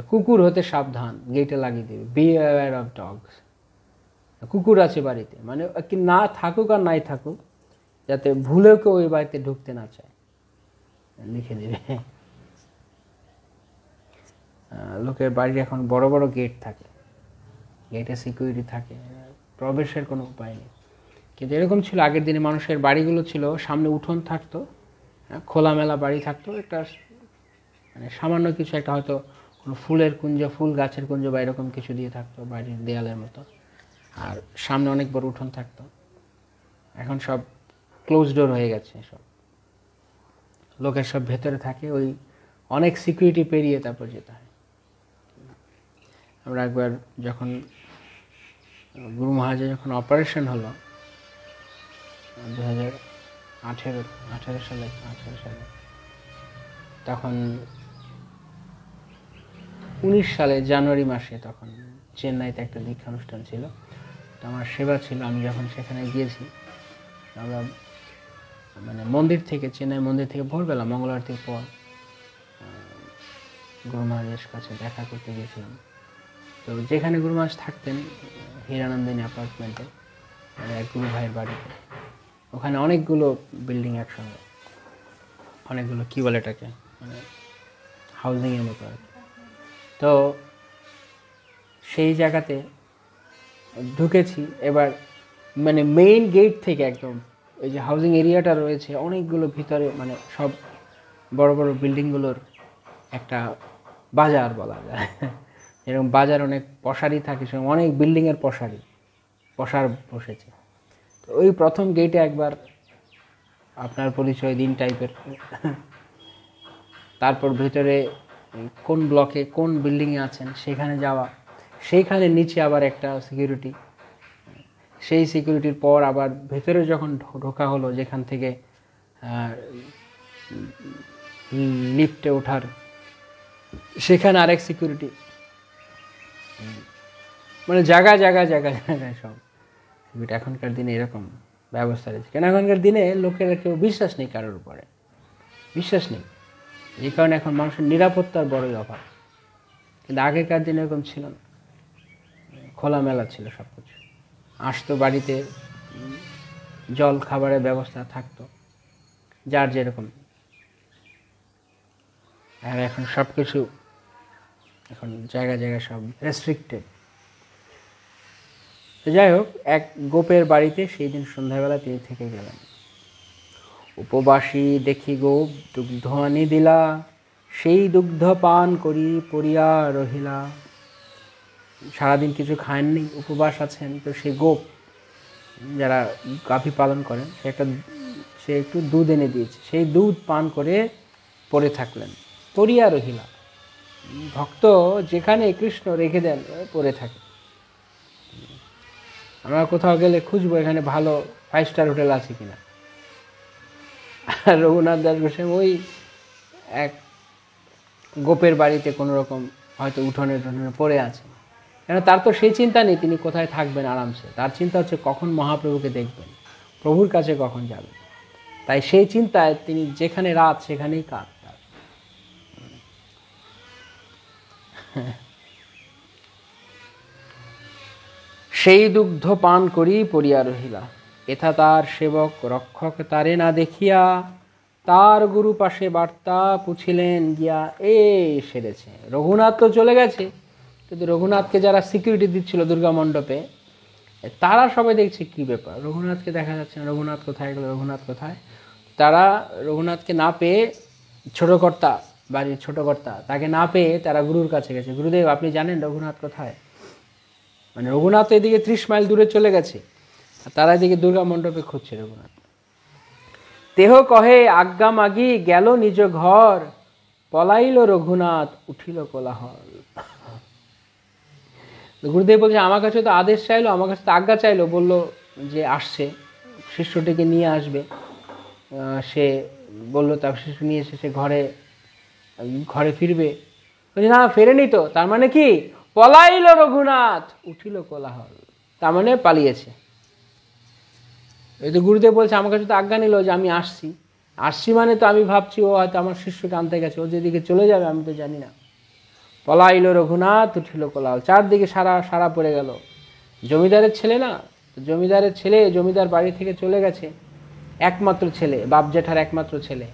কুকুর হতে সাবধান, গেটে লাগিয়ে দেবে, বি অ্যাওয়্যার অফ ডগস। কুকুর আছে বাড়িতে, মানে কি না থাকুক আর নাই থাকুক, যাতে ভুলেও কেউ ওই বাড়িতে ঢুকতে না চায়, লিখে দেবে। লোকের বাড়ির এখন বড় বড় গেট থাকে, গেটে সিকিউরিটি থাকে, প্রবেশের কোনো উপায় নেই। কিন্তু এরকম ছিল আগের দিনে, মানুষের বাড়িগুলো ছিল সামনে উঠোন থাকতো, খোলামেলা বাড়ি থাকতো, একটা মানে সামান্য কিছু একটা হয়তো কোনো ফুলের কুঞ্জ, ফুল গাছের কুঞ্জ বা এরকম কিছু দিয়ে থাকতো বাড়ির দেয়ালের মতো, আর সামনে অনেক বড় উঠোন থাকতো। এখন সব ক্লোজ ডোর হয়ে গেছে, সব লোকের সব ভেতরে থাকে, ওই অনেক সিকিউরিটি পেরিয়ে তারপর যেতে হয়। আমরা একবার যখন গুরু মহারাজের যখন অপারেশন হলো 2018 সালে, তখন 19 সালে জানুয়ারি মাসে, তখন চেন্নাইতে একটা দীক্ষা অনুষ্ঠান ছিল, তো আমার সেবা ছিল। আমি যখন সেখানে গিয়েছি, আমরা মানে চেন্নাই মন্দির থেকে ভোরবেলা মঙ্গল আরতির পর গুরু মহারাজের কাছে দেখা করতে গিয়েছিলাম। তো যেখানে গুরু মহারাজ থাকতেন, হীরানন্দিনী অ্যাপার্টমেন্টে, মানে এক গুরু ভাইয়ের বাড়িতে, ওখানে অনেকগুলো বিল্ডিং একসঙ্গে, অনেকগুলো কী বলে এটাকে, মানে হাউজিংয়ের মতো আর কি। তো সেই জায়গাতে ঢুকেছি, এবার মানে মেইন গেট থেকে একদম ওই যে হাউজিং এরিয়াটা রয়েছে, অনেকগুলো ভিতরে, মানে সব বড় বড় বিল্ডিংগুলোর একটা বাজার বলা যায়। এরকম বাজার, অনেক পশারি থাকে, সেরকম অনেক বিল্ডিংয়ের পশার বসেছে। তো ওই প্রথম গেটে একবার আপনার পরিচয় দিন টাইপের, তারপর ভেতরে কোন ব্লকে কোন বিল্ডিংয়ে আছেন সেখানে যাওয়া, সেইখানে নিচে আবার একটা সিকিউরিটি, সেই সিকিউরিটির পর আবার ভেতরে যখন ঢোকা হলো, যেখান থেকে লিফটে ওঠার সেখানে আরেক সিকিউরিটি, মানে জায়গায় জায়গায় জায়গায় জায়গায় সব। এখনকার দিনে এরকম ব্যবস্থা রয়েছে, কেন এখনকার দিনে লোকেরা কেউ বিশ্বাস নেই কারোর উপরে, বিশ্বাস নেই, এই কারণে এখন মানুষের নিরাপত্তার বড়ই অভাব। কিন্তু আগেকার দিনে এরকম ছিল না, খোলামেলা ছিল সব কিছু, আসতো বাড়িতে, জল খাবারের ব্যবস্থা থাকতো যার যেরকম। আর এখন সব কিছু এখন জায়গায় জায়গায় সব রেস্ট্রিক্টেড। তো যাই হোক, এক গোপের বাড়িতে সেই দিন সন্ধ্যাবেলা তিনি থেকে গেলেন। উপবাসী দেখি গোপ দুগ্ধ আনি দিলা, সেই দুগ্ধ পান করি পড়িয়া রহিলা। সারাদিন কিছু খাননি, উপবাস আছেন, তো সেই গোপ যারা গাভী পালন করেন সে একটু দুধ এনে দিয়েছে, সেই দুধ পান করে পড়ে থাকলেন। পড়িয়া রহিলা, ভক্ত যেখানে কৃষ্ণ রেখে দেন পড়ে থাকে। আমরা কোথাও গেলে খুঁজবো এখানে ভালো 5 স্টার হোটেল আছে কিনা। আর রঘুনাথ দাস গোস্বামী ওই এক গোপের বাড়িতে কোনো রকম হয়তো উঠোনে পড়ে আছে, কেন তার তো সেই চিন্তা নেই তিনি কোথায় থাকবেন আরামসে, তার চিন্তা হচ্ছে কখন মহাপ্রভুকে দেখবেন, প্রভুর কাছে কখন যাবেন। তাই সেই চিন্তায় তিনি যেখানে রাত সেখানেই কাজ। সেই দুগ্ধ পান করি পড়িয়া রহিলা, এথা তার সেবক রক্ষক তারে না দেখিয়া, তার গুরু পাশে বার্তা পুছিলেন গিয়া, সেরেছে। রঘুনাথ তো চলে গেছে, কিন্তু রঘুনাথকে যারা সিকিউরিটি দিচ্ছিল দুর্গা মণ্ডপে, তারা সবাই দেখছে কি ব্যাপার, রঘুনাথকে দেখা যাচ্ছে না, রঘুনাথ কোথায় গেল, রঘুনাথ কোথায়। তারা রঘুনাথকে না পেয়ে, ছোট কর্তা, বাড়ির ছোট কর্তা, তাকে না পেয়ে তারা গুরুর কাছে গেছে, গুরুদেব আপনি জানেন রঘুনাথ কোথায়? মানে রঘুনাথ এদিকে 30 মাইল দূরে চলে গেছে, আর তারা এদিকে দুর্গা মণ্ডপে খুঁজছে রঘুনাথ। দেহ কহে আজ্ঞা মাগি গেল নিজ ঘর, পলাইল রঘুনাথ উঠিল কোলাহল। গুরুদেব বলছে আমার কাছে তো আদেশ চাইলো, আমার কাছে তো আজ্ঞা চাইলো, বললো যে আসছে শিষ্যটিকে নিয়ে আসবে। সে বললো তার শিশু নিয়ে এসে সে ঘরে ফিরবে। বলছে না ফেরেনি তো, তার মানে কি পলাইল রঘুনাথ উঠিল কোলাহল, তার মানে পালিয়েছে। এই তো গুরুদেব বলছে আমার কাছে তো আজ্ঞা নিল যে আমি আসছি মানে তো আমি ভাবছি ও হয়তো আমার শিষ্যকে আনতে গেছে, ও যেদিকে চলে যাবে আমি তো জানি না। পলাইল রঘুনাথ উঠিল কোলাহল, চারদিকে সারা পড়ে গেল। জমিদারের ছেলে না, জমিদারের ছেলে জমিদার বাড়ি থেকে চলে গেছে, একমাত্র ছেলে, বাপ জেঠার একমাত্র ছেলে,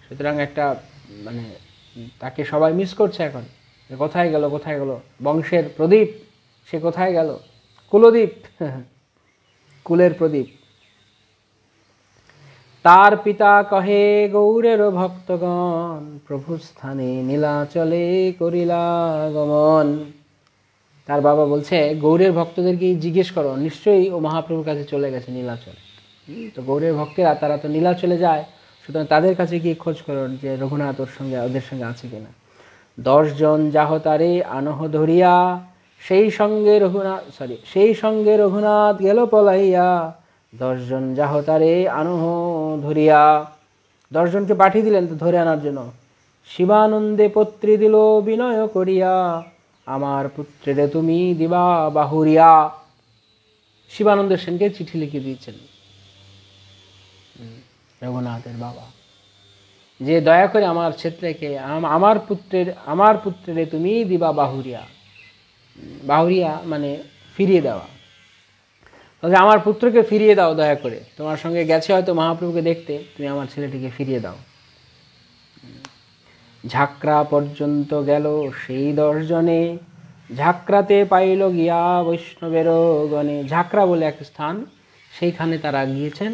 সুতরাং একটা মানে তাকে সবাই মিস করছে এখন, কোথায় গেল বংশের প্রদীপ, সে কোথায় গেল, কুলদীপ, কুলের প্রদীপ। তার পিতা কহে গৌরের ভক্তগণ, প্রভু স্থানে নীলাচলে করিলা গমন। তার বাবা বলছে গৌরের ভক্তদেরকে জিজ্ঞেস করো, নিশ্চয়ই ও মহাপ্রভুর কাছে চলে গেছে নীলাচলে। তো গৌরের ভক্তেরা তারা তো নীলাচলে যায়, সুতরাং তাদের কাছে গিয়ে খোঁজ করো যে রঘুনাথ ওদের সঙ্গে আছে কিনা। 10 জন যাহ তারে আনহ ধরিয়া, সেই সঙ্গে রঘুনাথ গেল পলাইয়া। 10 জন যাহ তারে আনহ ধরিয়া, 10 জনকে পাঠিয়ে দিলেন তো ধরে আনার জন্য। শিবানন্দে পত্রী দিল বিনয় করিয়া, আমার পুত্রেরে তুমি দিবা বাহুরিয়া। শিবানন্দ সেনকে চিঠি লিখে দিয়েছেন রঘুনাথের বাবা, যে দয়া করে আমার ছেলেকে আমার পুত্রেরে তুমি দিবা বাহুরিয়া। বাহুরিয়া মানে ফিরিয়ে দেওয়া, তবে আমার পুত্রকে ফিরিয়ে দাও দয়া করে, তোমার সঙ্গে গেছে হয়তো মহাপ্রভুকে দেখতে, তুমি আমার ছেলেটিকে ফিরিয়ে দাও। ঝাঁকড়া পর্যন্ত গেল সেই 10 জনে, ঝাঁকড়াতে পাইল গিয়া বৈষ্ণবের গণে। ঝাঁকড়া বলে এক স্থান, সেইখানে তারা গিয়েছেন,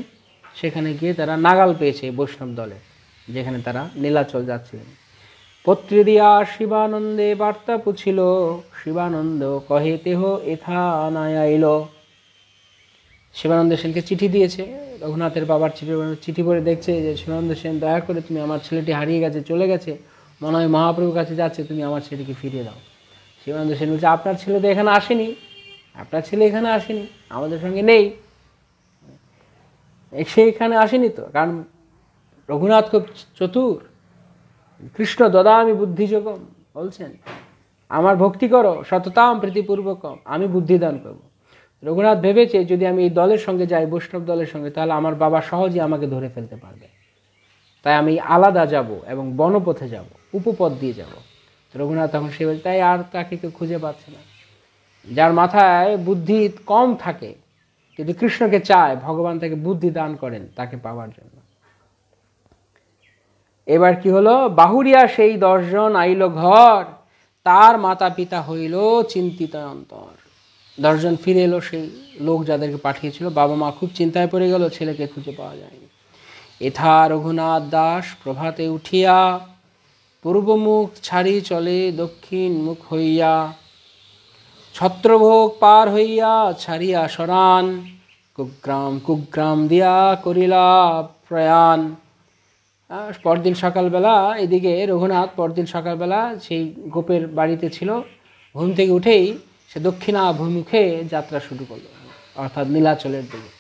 সেখানে গিয়ে তারা নাগাল পেয়েছে বৈষ্ণব দলে, যেখানে তারা নীলাচল যাচ্ছিলেন। পত্রী দিয়া শিবানন্দে বার্তা পুছিল, শিবানন্দ কহে তেহ এথা নাই আইল। শিবানন্দ সেনকে চিঠি দিয়েছে, রঘুনাথের বাবার চিঠি পড়ে দেখছে যে শিবানন্দ সেন দয়া করে তুমি আমার ছেলেটি হারিয়ে গেছে, চলে গেছে, মনে হয় মহাপ্রভুর কাছে যাচ্ছে, তুমি আমার ছেলেকে ফিরিয়ে দাও। শিবানন্দ সেন বলছে আপনার ছেলে তো এখানে আসেনি, আমাদের সঙ্গে নেই, সে এখানে আসেনি তো, কারণ রঘুনাথ খুব চতুর, কৃষ্ণ দদামি বুদ্ধিযোগম, বলছেন আমার ভক্তি করো সততাম প্রীতিপূর্বকম, আমি বুদ্ধি দান করবো। রঘুনাথ ভেবেছে যদি আমি এই দলের সঙ্গে যাই, বৈষ্ণব দলের সঙ্গে, তাহলে আমার বাবা সহজেই আমাকে ধরে ফেলতে পারবে, তাই আমি আলাদা যাব এবং বনপথে যাব, উপপথ দিয়ে যাব। রঘুনাথ তখন সে বলছে তাই আর তাকে কেউ খুঁজে পাচ্ছে না। যার মাথায় বুদ্ধি কম থাকে কিন্তু কৃষ্ণকে চায়, ভগবান তাকে বুদ্ধি দান করেন তাকে পাওয়ার জন্য। এবার কি হলো, বাহুরিয়া সেই 10 জন আইল ঘর, তার মাতা পিতা হইল চিন্তিত অন্তর। 10 জন ফিরে এলো, সেই লোক যাদেরকে পাঠিয়েছিল, বাবা মা খুব চিন্তায় পড়ে গেল, ছেলেকে খুঁজে পাওয়া যায়নি। এথা রঘুনাথ দাস প্রভাতে উঠিয়া পূর্বমুখ ছাড়ি চলে দক্ষিণ মুখ হইয়া, ছত্রভোগ পার হইয়া ছাড়িয়া সরান, কুগ্রাম কুগ্রাম দিয়া করিলা প্রয়াণ। পরদিন সকালবেলা, এদিকে রঘুনাথ পরদিন সকালবেলা সেই গোপের বাড়িতে ছিল, ঘুম থেকে উঠেই সে দক্ষিণাভিমুখে যাত্রা শুরু করলো, অর্থাৎ নীলাচলের দিকে।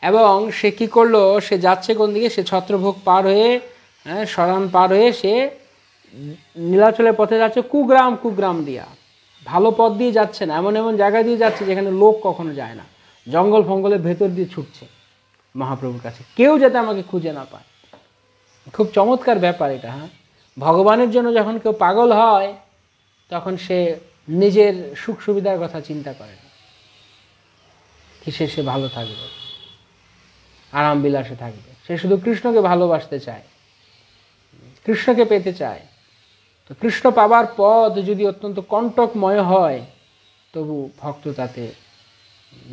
এবং সে কি করলো, সে যাচ্ছে কোন দিকে, সে ছত্রভোগ পার হয়ে, সরান পার হয়ে সে নীলাচলের পথে যাচ্ছে কুগ্রাম কুগ্রাম দিয়া। ভালো পথ দিয়ে যাচ্ছে না, এমন এমন জায়গা দিয়ে যাচ্ছে যেখানে লোক কখনো যায় না, জঙ্গল ফঙ্গলের ভেতর দিয়ে ছুটছে মহাপ্রভুর কাছে, কেউ যাতে আমাকে খুঁজে না পায়। খুব চমৎকার ব্যাপার এটা। হ্যাঁ, ভগবানের জন্য যখন কেউ পাগল হয় তখন সে নিজের সুখ সুবিধার কথা চিন্তা করে না, কিসে সে ভালো থাকবে, আরাম বিলাসে থাকবে, সে শুধু কৃষ্ণকে ভালোবাসতে চায়, কৃষ্ণকে পেতে চায়। তো কৃষ্ণ পাবার পথ যদি অত্যন্ত কণ্টকময় হয় তবু ভক্ত তাতে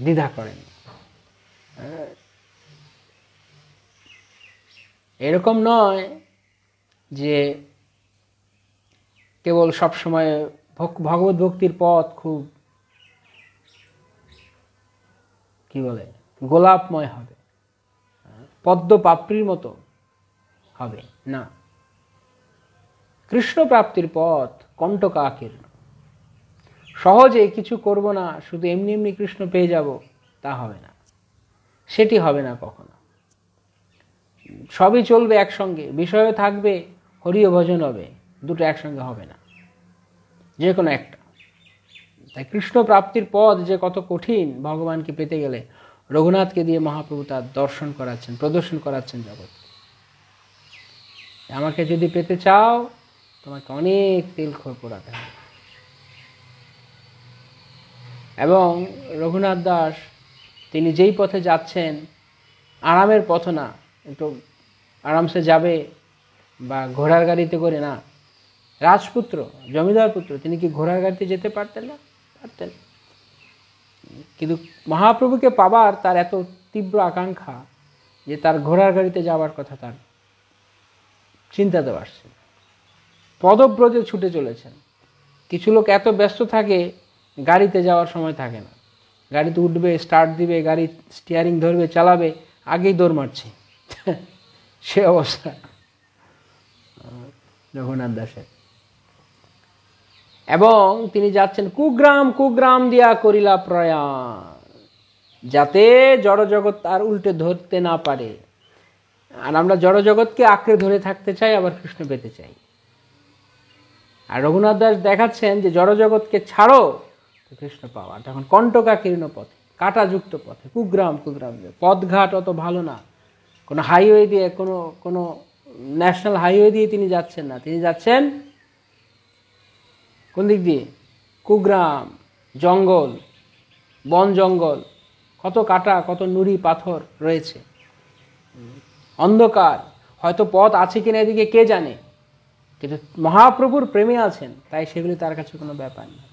দ্বিধা করেন। এরকম নয় যে কেবল সবসময় ভগবত ভক্তির পথ খুব কি বলে গোলাপময় হবে, পদ্ম পাপড়ির মতো হবে না। কৃষ্ণ প্রাপ্তির পথ কণ্টকাকীর্ণ। সহজে কিছু করব না, শুধু এমনি এমনি কৃষ্ণ পেয়ে যাব, তা হবে না, সেটি হবে না কখনো। সবই চলবে একসঙ্গে, বিষয়ও থাকবে, হরিও ভজন হবে, দুটো একসঙ্গে হবে না, যে কোনো একটা। তাই কৃষ্ণ প্রাপ্তির পথ যে কত কঠিন, ভগবানকে পেতে গেলে রঘুনাথকে দিয়ে মহাপ্রভু তার দর্শন করাচ্ছেন, প্রদর্শন করাচ্ছেন জগৎ। আমাকে যদি পেতে চাও তোমাকে অনেক তেল পোড়াতে হবে। এবং রঘুনাথ দাস তিনি যেই পথে যাচ্ছেন, আরামের পথ না, একটু আরামসে যাবে বা ঘোড়ার গাড়িতে করে না। রাজপুত্র, জমিদার পুত্র, তিনি কি ঘোড়ার গাড়িতে যেতে পারতেন না? পারতেন। কিন্তু মহাপ্রভুকে পাবার তার এত তীব্র আকাঙ্ক্ষা যে তার ঘোড়ার গাড়িতে যাওয়ার কথা তার চিন্তাতে আসছে, পদব্রজে ছুটে চলেছেন। কিছু লোক এত ব্যস্ত থাকে গাড়িতে যাওয়ার সময় থাকে না, গাড়িতে উঠবে, স্টার্ট দিবে, গাড়ি স্টিয়ারিং ধরবে, চালাবে, আগেই দৌড় মারছে, সে অবস্থা রঘুনাথ দাসের। এবং তিনি যাচ্ছেন কুগ্রাম কুগ্রাম দিয়া করিলা প্রয়াণ, যাতে জড়জগৎ তার উল্টে ধরতে না পারে। আর আমরা জড়জগৎকে আঁকড়ে ধরে থাকতে চাই, আবার কৃষ্ণ পেতে চাই। আর রঘুনাথ দাস দেখাচ্ছেন যে জড়জগৎকে ছাড়ো তো কৃষ্ণ পাওয়া। তখন কণ্টকাকীর্ণ পথে, কাঁটাযুক্ত পথে, কুগ্রাম কুগ্রাম দিয়ে, পথঘাট অত ভালো না, কোনো হাইওয়ে দিয়ে, কোনো ন্যাশনাল হাইওয়ে দিয়ে তিনি যাচ্ছেন না, তিনি যাচ্ছেন কোন দিক দিয়ে? কুগ্রাম, জঙ্গল, বন জঙ্গল, কত কাটা, কত নুড়ি পাথর রয়েছে, অন্ধকার, হয়তো পথ আছে কিনা এদিকে কে জানে, কিন্তু মহাপ্রভুর প্রেমে আছেন, তাই সেগুলি তার কাছে কোনো ব্যাপার না।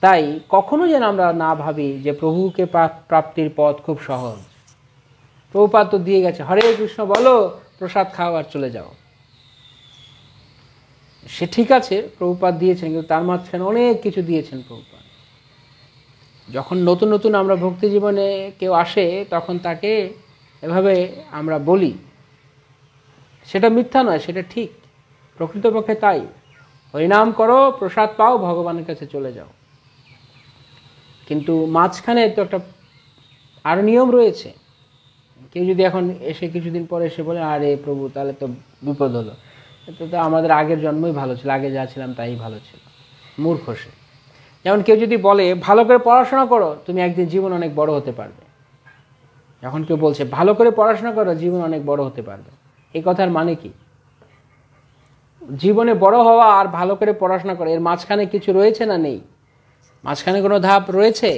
তাই কখনো যেন আমরা না ভাবি যে প্রভুকে প্রাপ্তির পথ খুব সহজ। প্রভুপাদ তো দিয়ে গেছে, হরে কৃষ্ণ বলো, প্রসাদ খাও আর চলে যাও। সে ঠিক আছে, প্রভুপাদ দিয়েছেন, কিন্তু তার মাঝখানে অনেক কিছু দিয়েছেন প্রভুপাদ। যখন নতুন নতুন আমরা ভক্তি জীবনে কেউ আসে তখন তাকে এভাবে আমরা বলি, সেটা মিথ্যা নয়, সেটা ঠিক, প্রকৃতপক্ষে তাই। হরিনাম করো, প্রসাদ পাও, ভগবানের কাছে চলে যাও। কিন্তু মাঝখানে তো একটা আরো নিয়ম রয়েছে। কেউ যদি এখন এসে কিছুদিন পরে এসে বলে আরে প্রভু তাহলে তো বিপদ হলো, এতে তো আমাদের আগের জন্মই ভালো ছিল, আগে যা ছিলাম তাই ভালো ছিল। মূর্খ সে। যেমন কেউ যদি বলে ভালো করে পড়াশোনা করো, তুমি একদিন জীবন অনেক বড় হতে পারবে। যখন কেউ বলছে ভালো করে পড়াশোনা করো, জীবন অনেক বড় হতে পারবে, এই কথার মানে কি? জীবনে বড় হওয়া আর ভালো করে পড়াশোনা করা, এর মাঝখানে কিছু রয়েছে না নেই? মাঝখানে কোনো ধাপ রয়েছে?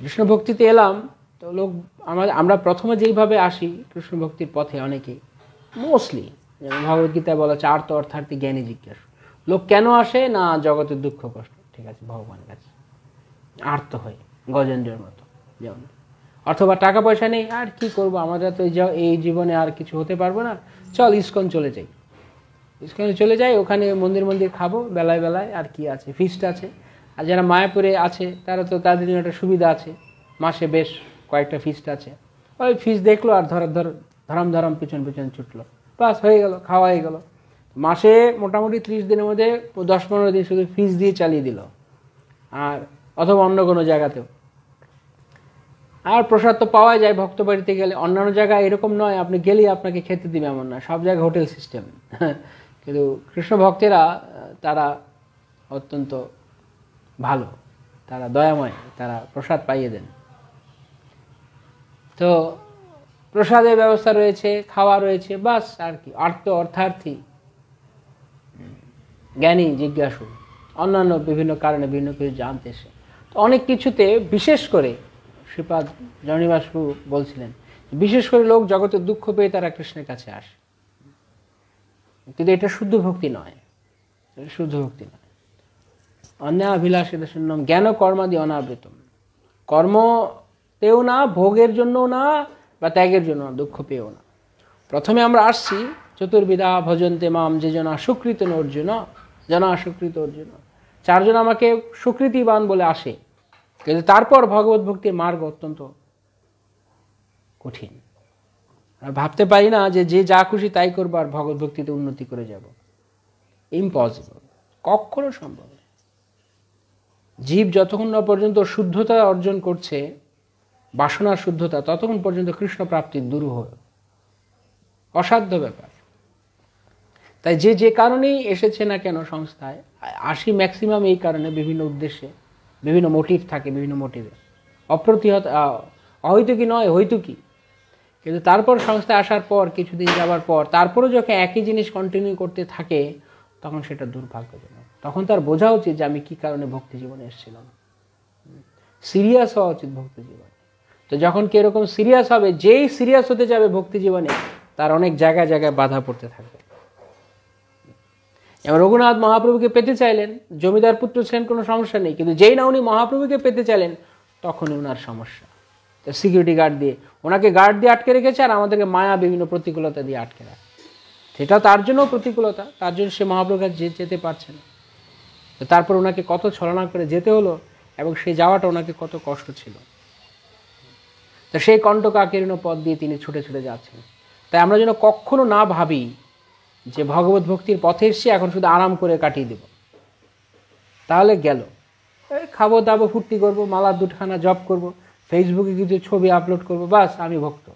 কৃষ্ণ ভক্তিতে এলাম তো লোক, আমরা প্রথমে যেইভাবে আসি কৃষ্ণ ভক্তির পথে, অনেকেই মোস্টলি, যেমন ভগবদ্গীতায় বলা হচ্ছে আর্ত অর্থার্থী জ্ঞানী জিজ্ঞাসু। লোক কেন আসে না? জগতের দুঃখ কষ্ট, ঠিক আছে, ভগবানের কাছে আর্ত হয়ে গজেন্দ্রের মতো যেমন, অথবা টাকা পয়সা নেই, আর কি করব, আমাদের তো এই জীবনে আর কিছু হতে পারবো না, চল ইস্কন চলে যাই। ইস্কনে চলে যাই, ওখানে মন্দির খাবো বেলায় বেলায়, আর কি আছে, ফিস্ট আছে। আর যারা মায়াপুরে আছে তারা তো, তাদের জন্য একটা সুবিধা আছে, মাসে বেশ কয়েকটা ফিস্ট আছে, ওই ফিস্ট দেখলো আর ধরম পিছন ছুটলো, বাস হয়ে গেল, খাওয়া হয়ে গেল। মাসে মোটামুটি 30 দিনের মধ্যে 10-15 দিন শুধু ফিস দিয়ে চালিয়ে দিল। আর অথবা অন্য কোনো জায়গাতেও, আর প্রসাদ তো পাওয়া যায় ভক্ত বাড়িতে গেলে। অন্যান্য জায়গায় এরকম নয়, আপনি গেলেই আপনাকে খেতে দিবে এমন না, সব জায়গায় হোটেল সিস্টেম। কিন্তু কৃষ্ণ ভক্তেরা তারা অত্যন্ত ভালো, তারা দয়াময়, তারা প্রসাদ পাইয়ে দেন। তো প্রসাদের ব্যবস্থা রয়েছে, খাওয়া রয়েছে, বাস আর কি। আর্ত অর্থার্থী জ্ঞানী জিজ্ঞাসু, অন্যান্য বিভিন্ন কারণে বিভিন্ন কিছু জানতে এসে, তো অনেক কিছুতে বিশেষ করে শ্রীপাদ জনিবাস প্রভু বলছিলেন, বিশেষ করে লোক জগতের দুঃখ পেয়ে তারা কৃষ্ণের কাছে আসে। কিন্তু এটা শুদ্ধ ভক্তি নয়, শুদ্ধ ভক্তি নয়। অন্যাভিলাষিত শূন্যম জ্ঞান কর্মাদি অনাবৃতম, কর্মতেও না, ভোগের জন্য না, বা ত্যাগের জন্য দুঃখ পেয়েও না। প্রথমে আমরা আসছি চতুর্বিধা ভজন্তে মাম যে জন সুকৃত অর্জুন, জনা সুকৃত অর্জুন, 4 জন আমাকে সুকৃতিবান বলে আসে। কিন্তু তারপর ভগবত ভক্তির মার্গ অত্যন্ত কঠিন। আর ভাবতে পারি না যে যা খুশি তাই করবো আর ভগবত ভক্তিতে উন্নতি করে যাব, ইম্পসিবল, কখনো সম্ভব না। জীব যতক্ষণ না পর্যন্ত শুদ্ধতা অর্জন করছে, বাসনার শুদ্ধতা, ততক্ষণ পর্যন্ত কৃষ্ণ প্রাপ্তির দুরূহ, অসাধ্য ব্যাপার। তাই যে কারণেই এসেছে না কেন সংস্থায়, আসি ম্যাক্সিমাম এই কারণে, বিভিন্ন উদ্দেশ্যে, বিভিন্ন মোটিভ থাকে, বিভিন্ন মোটিভে, অপ্রতিহত, অহৈতুকী নয়, হৈতুকী। কিন্তু তারপর সংস্থায় আসার পর, কিছুদিন যাবার পর, তারপরও যখন একই জিনিস কন্টিনিউ করতে থাকে, তখন সেটা দুর্ভাগ্যজনক। তখন তার বোঝা উচিত যে আমি কি কারণে ভক্তি জীবনে এসেছিলাম। সিরিয়াস হওয়া উচিত ভক্তি জীবনে। তো যখন কি এরকম সিরিয়াস হবে, যেই সিরিয়াস হতে যাবে ভক্তি জীবনে, তার অনেক জায়গায় জায়গায় বাধা পড়তে থাকবে। যেমন রঘুনাথ মহাপ্রভুকে পেতে চাইলেন, জমিদার পুত্র ছিলেন, কোনো সমস্যা নেই, কিন্তু যেই না উনি মহাপ্রভুকে পেতে চাইলেন, তখনই ওনার সমস্যা। তো সিকিউরিটি গার্ড দিয়ে, ওনাকে গার্ড দিয়ে আটকে রেখেছে, আর আমাদেরকে মায়া বিভিন্ন প্রতিকূলতা দিয়ে আটকে রাখে। সেটা তার জন্য প্রতিকূলতা, তার জন্য সে মহাপ্রভুর কাছে যেতে পারছে না। তারপর ওনাকে কত ছলনা করে যেতে হলো, এবং সেই যাওয়াটা ওনাকে কত কষ্ট ছিল। তো সেই কণ্টকাকীর্ণ পথ দিয়ে তিনি ছুটে ছুটে যাচ্ছেন। তাই আমরা যেন কখনো না ভাবি যে ভগবত ভক্তির পথে এসে এখন শুধু আরাম করে কাটিয়ে দেব, তাহলে গেল, খাবো দাবো, ফুর্তি করবো, মালা 2খানা জপ করব, ফেসবুকে কিছু ছবি আপলোড করব, বাস আমি ভক্ত।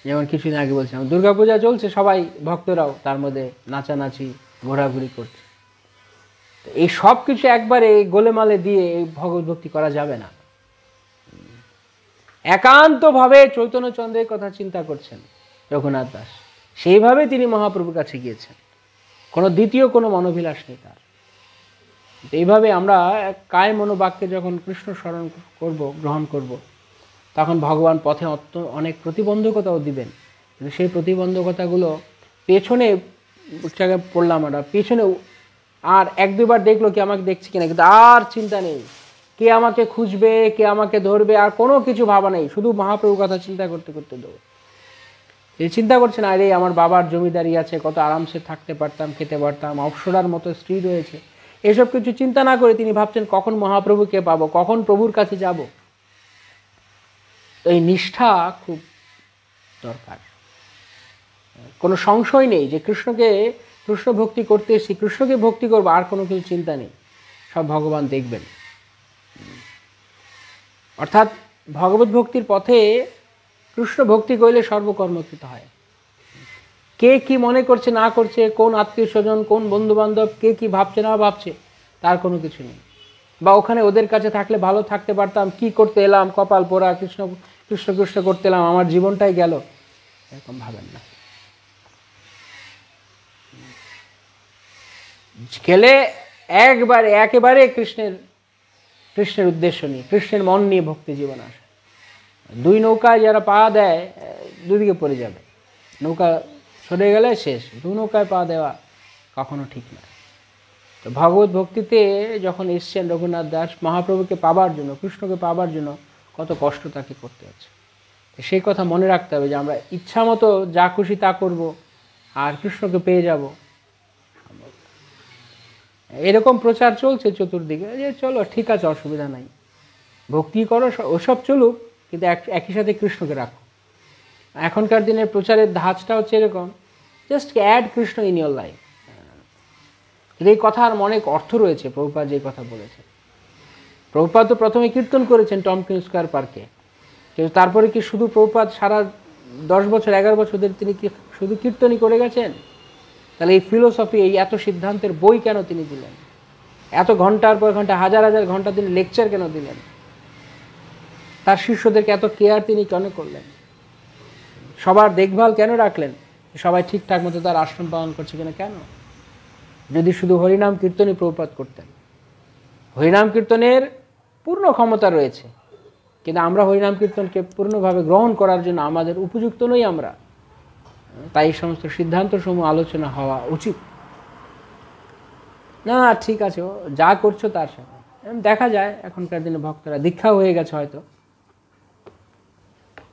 যেমন কিছুদিন আগে বলছিলাম, দুর্গাপূজা চলছে, সবাই ভক্তরাও তার মধ্যে নাচানাচি, ঘোরাঘুরি করছে। তো এই সব কিছু একবারে গোলেমালে দিয়ে এই ভগবত ভক্তি করা যাবে না। একান্তভাবে চৈতন্যচন্দ্রের কথা চিন্তা করছেন রঘুনাথ দাস, সেইভাবে তিনি মহাপ্রভুর কাছে গিয়েছেন, কোনো দ্বিতীয় কোনো মনোভিলাস নেই তার। এইভাবে আমরা কায় মনোবাক্যে যখন কৃষ্ণ স্মরণ করব, গ্রহণ করব, তখন ভগবান পথে অনেক প্রতিবন্ধকতাও দিবেন। কিন্তু সেই প্রতিবন্ধকতাগুলো পেছনে পড়লাম, আমরা পেছনে আর 1-2 বার দেখলো কি আমাকে দেখছে কিনা, কিন্তু আর চিন্তা নেই কে আমাকে খুঁজবে, কে আমাকে ধরবে, আর কোনো কিছু ভাবা নেই, শুধু মহাপ্রভুর কথা চিন্তা করতে করতে দেবো। এই চিন্তা করছেন, আরে আমার বাবার জমিদারি আছে, কত আরামসে থাকতে পারতাম, খেতে পারতাম, অপ্সরার মতো স্ত্রী রয়েছে, এসব কিছু চিন্তা না করে তিনি ভাবছেন কখন মহাপ্রভুকে পাবো, কখন প্রভুর কাছে যাব। এই নিষ্ঠা খুব দরকার। কোনো সংশয় নেই যে কৃষ্ণ ভক্তি করতে এসেছি, কৃষ্ণকে ভক্তি করবো, আর কোনো কিছু চিন্তা নেই, সব ভগবান দেখবেন। অর্থাৎ ভগবত ভক্তির পথে কৃষ্ণ ভক্তি করলে সর্বকর্মকৃত হয়। কে কি মনে করছে না করছে, কোন আত্মীয় স্বজন, কোন বন্ধু বান্ধব কে কি ভাবছে না ভাবছে, তার কোনো কিছু নেই। বা ওখানে ওদের কাছে থাকলে ভালো থাকতে পারতাম, কি করতে এলাম, কপাল পোড়া, কৃষ্ণ কৃষ্ণ কৃষ্ণ করতে এলাম, আমার জীবনটাই গেল, এরকম ভাবেন না। গেলে একেবারে কৃষ্ণের উদ্দেশ্য নিয়ে, কৃষ্ণের মন নিয়ে ভক্তি জীবন আসে। দুই নৌকায় যারা পা দেয় দুদিকে পড়ে যাবে, নৌকা সরে গেলে শেষ। দু নৌকায় পা দেওয়া কখনো ঠিক না। তো ভগবত ভক্তিতে যখন এসছেন রঘুনাথ দাস, মহাপ্রভুকে পাবার জন্য, কৃষ্ণকে পাবার জন্য কত কষ্ট তাকে করতে হচ্ছে, সেই কথা মনে রাখতে হবে যে আমরা ইচ্ছা মতো যা খুশি তা করব আর কৃষ্ণকে পেয়ে যাব, এরকম প্রচার চলছে চতুর্দিকে যে চলো ঠিক আছে, অসুবিধা নাই, ভক্তি করো, ওসব চলুক, কিন্তু একই সাথে কৃষ্ণকে রাখো। এখনকার দিনের প্রচারের ধাঁচটা হচ্ছে এরকম, just add Krishna in your life. এই কথার অনেক অর্থ রয়েছে। প্রভুপাদ যে কথা বলেছে, প্রভুপাদ তো প্রথমে কীর্তন করেছেন টমকিন স্কোয়ার পার্কে, কিন্তু তারপরে কি শুধু প্রভুপাদ সারা 10 বছর 11 বছর ধরে তিনি কি শুধু কীর্তনই করে গেছেন? তাহলে এই ফিলোসফি, এই এত সিদ্ধান্তের বই কেন তিনি দিলেন? এত ঘন্টার পর ঘন্টা, হাজার হাজার ঘন্টা তিনি লেকচার কেন দিলেন? তার শিষ্যদেরকে এত কেয়ার তিনি কেন করলেন? সবার দেখভাল কেন রাখলেন? সবাই ঠিকঠাক মতো তার আশ্রম পালন করছে কিনা কেন? যদি শুধু হরিনাম কীর্তনই প্রভুপাদ করতেন। হরিনাম কীর্তনের পূর্ণ ক্ষমতা রয়েছে, কিন্তু আমরা হরিনাম কীর্তনকে পূর্ণভাবে গ্রহণ করার জন্য আমাদের উপযুক্ত নই আমরা, তাই এই সমস্ত সিদ্ধান্তসমূহ আলোচনা হওয়া উচিত। না ঠিক আছে, যা করছো তার সাথে দেখা যায় এখনকার দিনে ভক্তরা দীক্ষা হয়ে গেছে হয়তো,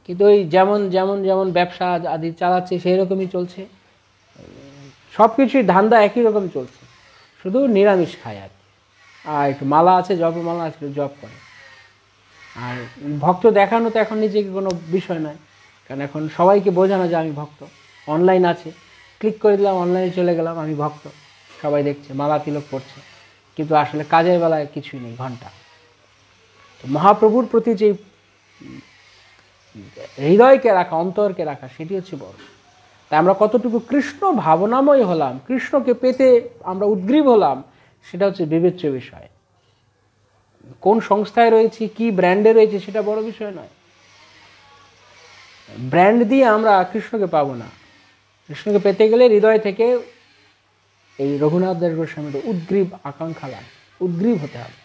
কিন্তু ওই যেমন যেমন যেমন ব্যবসা আদি চালাচ্ছে সেই রকমই চলছে, সব কিছুই ধান্দা একই রকম চলছে, শুধু নিরামিষ খায় আর একটু মালা আছে, জপমালা আছে, জপ করে। আর ভক্ত দেখানো তো এখন নিজেকে কোনো বিষয় নয়, কারণ এখন সবাইকে বোঝানো যে আমি ভক্ত। অনলাইন আছে, ক্লিক করে দিলাম, অনলাইনে চলে গেলাম, আমি ভক্ত, সবাই দেখছে, মালা তিলক পড়ছে, কিন্তু আসলে কাজের বেলায় কিছুই নেই, ঘন্টা। তো মহাপ্রভুর প্রতি যে হৃদয়কে রাখা, অন্তরকে রাখা, সেটি হচ্ছে বড়। তাই আমরা কতটুকু কৃষ্ণ ভাবনাময় হলাম, কৃষ্ণকে পেতে আমরা উদ্গ্রীব হলাম, সেটা হচ্ছে বিবেচ্য বিষয়। কোন সংস্থায় রয়েছি, কি ব্র্যান্ডে রয়েছে, সেটা বড় বিষয় নয়। ব্র্যান্ড দিয়ে আমরা কৃষ্ণকে পাবো না। কৃষ্ণকে পেতে গেলে হৃদয় থেকে এই রঘুনাথ দাস গোস্বামীর উদ্গ্রীব আকাঙ্ক্ষা লাগে, উদ্গ্রীব হতে হবে।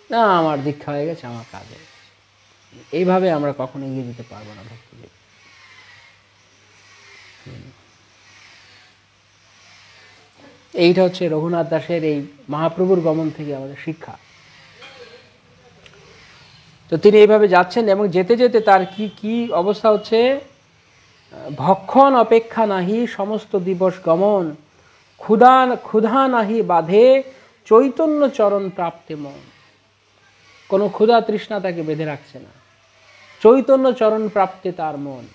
না আমার দীক্ষা হয়ে গেছে, আমার কাজে, এইভাবে আমরা কখনো এগিয়ে যেতে পারবো না ভক্তিজীবন। এইটা হচ্ছে রঘুনাথ দাসের এই মহাপ্রভুর গমন থেকে আমাদের শিক্ষা। তো তিনি এইভাবে যাচ্ছেন এবং যেতে যেতে তার কি কি অবস্থা হচ্ছে, ভক্ষণ অপেক্ষা নাহি সমস্ত দিবস গমন, ক্ষুধা নাহি বাঁধে চৈতন্য চরণ প্রাপ্তে মন। কোনো ক্ষুধা তৃষ্ণা তাকে বেঁধে রাখছে না, চৈতন্য চরণ প্রাপ্তে তার মন।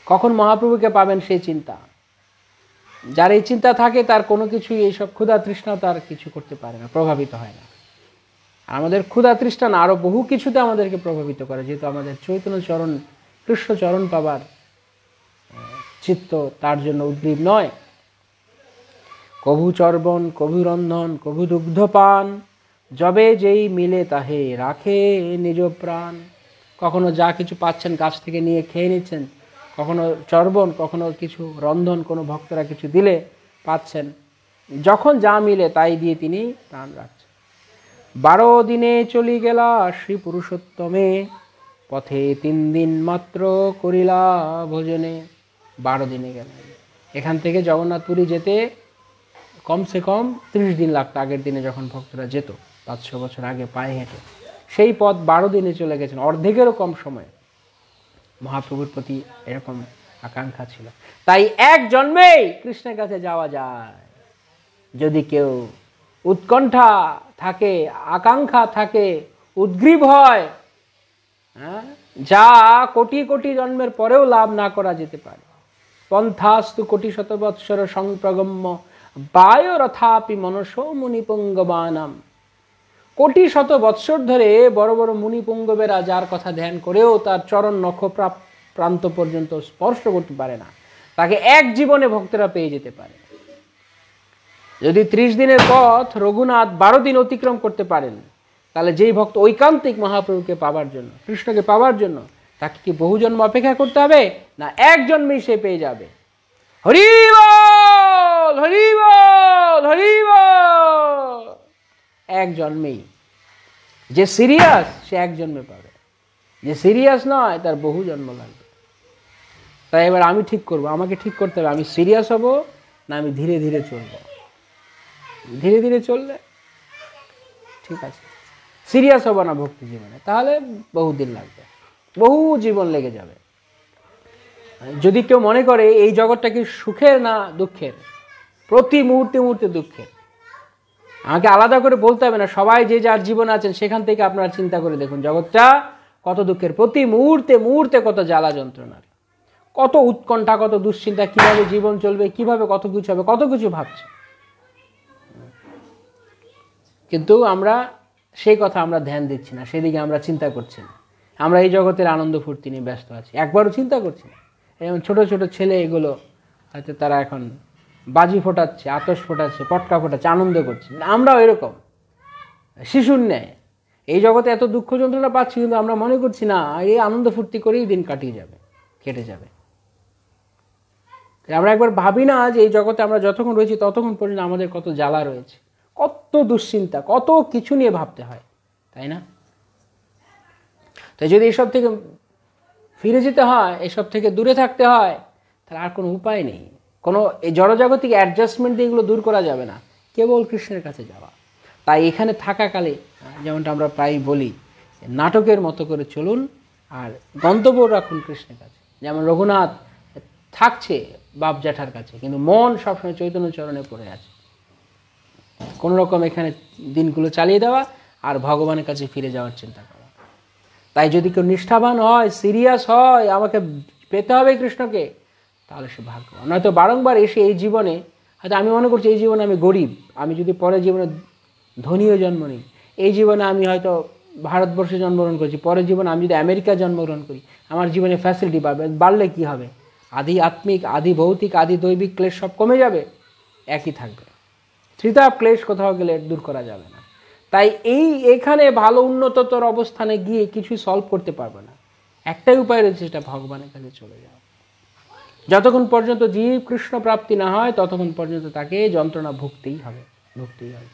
কখন মহাপ্রভুকে পাবেন সেই চিন্তা, যার এই চিন্তা থাকে তার কোনো কিছুই, এইসব ক্ষুধা তৃষ্ণা তার কিছু করতে পারে না, প্রভাবিত হয় না। আমাদের ক্ষুধা তৃষ্ণা না, আরো বহু কিছুতে আমাদেরকে প্রভাবিত করে, যেহেতু আমাদের চৈতন্য চরণ, কৃষ্ণ চরণ পাবার চিত্ত তার জন্য উদ্গ্রীব নয়। কভু চর্বণ, কভু রন্ধন, কভু দুগ্ধপান, যবে যেই মিলে তাহে রাখে নিজ প্রাণ। কখনো যা কিছু পাচ্ছেন গাছ থেকে নিয়ে খেয়ে নিচ্ছেন, কখনো চর্বণ, কখনো কিছু রন্ধন, কোনো ভক্তরা কিছু দিলে পাচ্ছেন, যখন যা মিলে তাই দিয়ে তিনি প্রাণ রাখছেন। 12 দিনে চলি গেলা শ্রী পুরুষোত্তমে, পথে 3 দিন মাত্র করিলা ভোজনে। 12 দিনে গেলেন, এখান থেকে জগন্নাথপুরী যেতে কমসে কম 30 দিন লাগতো। আগের দিনে যখন ভক্তরা যেত 500 বছর আগে পায়ে হেঁটে, সেই পথ 12 দিনে চলে গেছেন, অর্ধেকেরও কম সময়ে। মহাপ্রভুর প্রতি এরকম আকাঙ্ক্ষা ছিল, তাই এক জন্মেই কৃষ্ণের কাছে যাওয়া যায়। যদি কেউ উৎকণ্ঠা থাকে, আকাঙ্ক্ষা থাকে, উদ্গ্রীব হয়, যা কোটি কোটি জন্মের পরেও লাভ না করা যেতে পারে। পন্থাস্তু কোটি শতবৎসর সংপ্রগম্য বায়রথাপি মনসো মুনিপুঙ্গবানাম। কোটি শত বৎসর ধরে বড় বড় মুনিপুঙ্গবেরা যার কথা ধ্যান করেও তার চরণ নখ প্রান্ত পর্যন্ত স্পর্শ করতে পারে না, তাকে এক জীবনে ভক্তরা পেয়ে যেতে পারে। যদি 30 দিনের পথ রঘুনাথ 12 দিন অতিক্রম করতে পারেন, তাহলে যেই ভক্ত ঐকান্তিক মহাপ্রভুকে পাওয়ার জন্য, কৃষ্ণকে পাওয়ার জন্য, তাকে কি বহু জন্ম অপেক্ষা করতে হবে? না, এক জন্মেই সে পেয়ে যাবে। হরি বল, হরি বল, হরি বল। এক জন্মেই। যে সিরিয়াস সে এক জন্মে পাবে, যে সিরিয়াস নয় তার বহু জন্ম লাগবে। তাই এবার আমি ঠিক করব, আমাকে ঠিক করতে হবে, আমি সিরিয়াস হব না আমি ধীরে ধীরে চলব। ধীরে ধীরে চললে ঠিক আছে, সিরিয়াস হব না ভক্তি জীবনে, তাহলে বহুদিন লাগবে, বহু জীবন লেগে যাবে। যদি কেউ মনে করে এই জগৎটা কি সুখের না দুঃখের, প্রতি মুহূর্তে মুহূর্তে দুঃখের, আমাকে আলাদা করে বলতে হবে না, সবাই যে যার জীবন আছেন সেখান থেকে আপনারা চিন্তা করে দেখুন জগৎটা কত দুঃখের, প্রতি মুহূর্তে মুহূর্তে কত জ্বালা যন্ত্রণার, কত উৎকণ্ঠা, কত দুশ্চিন্তা, কিভাবে জীবন চলবে, কিভাবে কত কিছু হবে, কত কিছু ভাবছে। কিন্তু আমরা সেই কথা আমরা ধ্যান দিচ্ছি না, সেদিকে আমরা চিন্তা করছি না। আমরা এই জগতের আনন্দ ফুর্তি নিয়ে ব্যস্ত আছি, একবারও চিন্তা করছি না। যেমন ছোট ছোট ছেলে এগুলো হয়তো তারা এখন বাজি ফোটাচ্ছে, আতশ ফোটাচ্ছে, পটকা ফোটাচ্ছে, আনন্দ করছে। আমরাও এরকম শিশুর ন্যায় এই জগতে এত দুঃখ যন্ত্রণা পাচ্ছি, কিন্তু আমরা মনে করছি না এই আনন্দ ফুর্তি করেই দিন কাটিয়ে যাবে, কেটে যাবে। আমরা একবার ভাবি না যে এই জগতে আমরা যতক্ষণ রয়েছি ততক্ষণ পর্যন্ত আমাদের কত জ্বালা রয়েছে, কত দুশ্চিন্তা, কত কিছু নিয়ে ভাবতে হয়, তাই না? তাই যদি এসব থেকে ফিরে যেতে হয়, এসব থেকে দূরে থাকতে হয়, তাহলে আর কোনো উপায় নেই। কোনো এই জড়জাগতিক অ্যাডজাস্টমেন্ট দিয়ে এগুলো দূর করা যাবে না, কেবল কৃষ্ণের কাছে যাওয়া। তাই এখানে থাকাকালে যেমনটা আমরা প্রায় বলি, নাটকের মতো করে চলুন আর গন্তব্য রাখুন কৃষ্ণের কাছে। যেমন রঘুনাথ থাকছে বাপ জ্যাঠার কাছে, কিন্তু মন সবসময় চৈতন্য চরণে পড়ে আছে। কোনো রকম এখানে দিনগুলো চালিয়ে দেওয়া আর ভগবানের কাছে ফিরে যাওয়ার চিন্তা করা। তাই যদি কেউ নিষ্ঠাবান হয়, সিরিয়াস হয়, আমাকে পেতে হবে কৃষ্ণকে, তাহলে সে ভাগ্যবান। নয়তো বারংবার এসে এই জীবনে হয়তো আমি মনে করছি এই জীবনে আমি গরিব, আমি যদি পরের জীবনে ধনীও জন্ম নিই, এই জীবনে আমি হয়তো ভারতবর্ষে জন্মগ্রহণ করছি, পরের জীবনে আমি যদি আমেরিকা জন্মগ্রহণ করি, আমার জীবনে ফ্যাসিলিটি বাড়লে কি হবে? আদি আত্মিক, আদি ভৌতিক, আদি দৈবিক ক্লেশ সব কমে যাবে, একই থাকবে। ত্রিতাপ ক্লেশ কোথাও গেলে দূর করা যাবে না। তাই এখানে ভালো উন্নততর অবস্থানে গিয়ে কিছুই সলভ করতে পারবে না। একটাই উপায় রয়েছে, সেটা ভগবানের কাছে চলে যাও। যতক্ষণ পর্যন্ত জীব কৃষ্ণ প্রাপ্তি না হয় ততক্ষণ পর্যন্ত তাকে যন্ত্রণা ভুগতেই হবে, ভুগতেই হবে।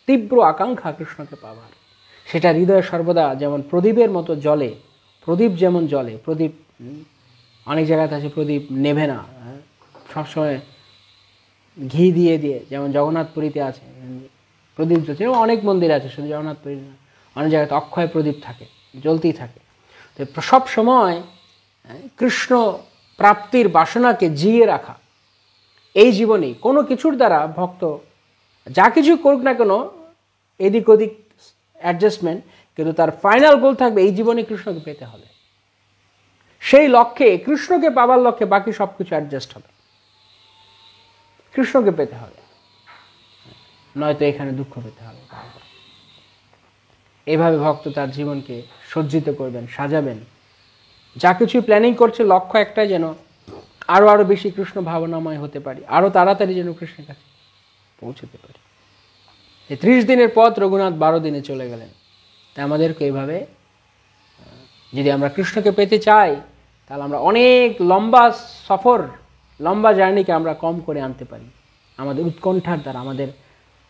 তীব্র আকাঙ্ক্ষা কৃষ্ণকে পাওয়ার, সেটা হৃদয়ে সর্বদা যেমন প্রদীপের মতো জ্বলে। প্রদীপ যেমন জ্বলে, প্রদীপ অনেক জায়গাতে আছে প্রদীপ নেভে না, সবসময় ঘি দিয়ে দিয়ে, যেমন জগন্নাথপুরীতে আছে প্রদীপ জ্বলছে, অনেক মন্দির আছে, শুধু জগন্নাথপুরী না, অনেক জায়গাতে অক্ষয় প্রদীপ থাকে, জ্বলতেই থাকে। তো সব সময় কৃষ্ণ প্রাপ্তির বাসনাকে জিয়ে রাখা, এই জীবনেই কোনো কিছুর দ্বারা ভক্ত যা কিছু করুক না কেন, এদিক ওদিক অ্যাডজাস্টমেন্ট, কিন্তু তার ফাইনাল গোল থাকবে এই জীবনে কৃষ্ণকে পেতে হবে। সেই লক্ষ্যে, কৃষ্ণকে পাবার লক্ষ্যে বাকি সব কিছু অ্যাডজাস্ট হবে, কৃষ্ণকে পেতে হবে, নয়তো এখানে দুঃখ পেতে হবে। এইভাবে ভক্ত তার জীবনকে সজ্জিত করবেন, সাজাবেন। যা কিছু প্ল্যানিং করছে লক্ষ্য একটাই, যেন আরো আরো বেশি কৃষ্ণ ভাবনাময় হতে পারি, আরো তাড়াতাড়ি যেন কৃষ্ণের কাছে পৌঁছতে পারি। এই 30 দিনের পথ রঘুনাথ 12 দিনে চলে গেলেন। তাই আমাদেরকে এইভাবে, যদি আমরা কৃষ্ণকে পেতে চাই, তাহলে আমরা অনেক লম্বা সফর, লম্বা জার্নিকে আমরা কম করে আনতে পারি আমাদের উৎকণ্ঠার দ্বারা, আমাদের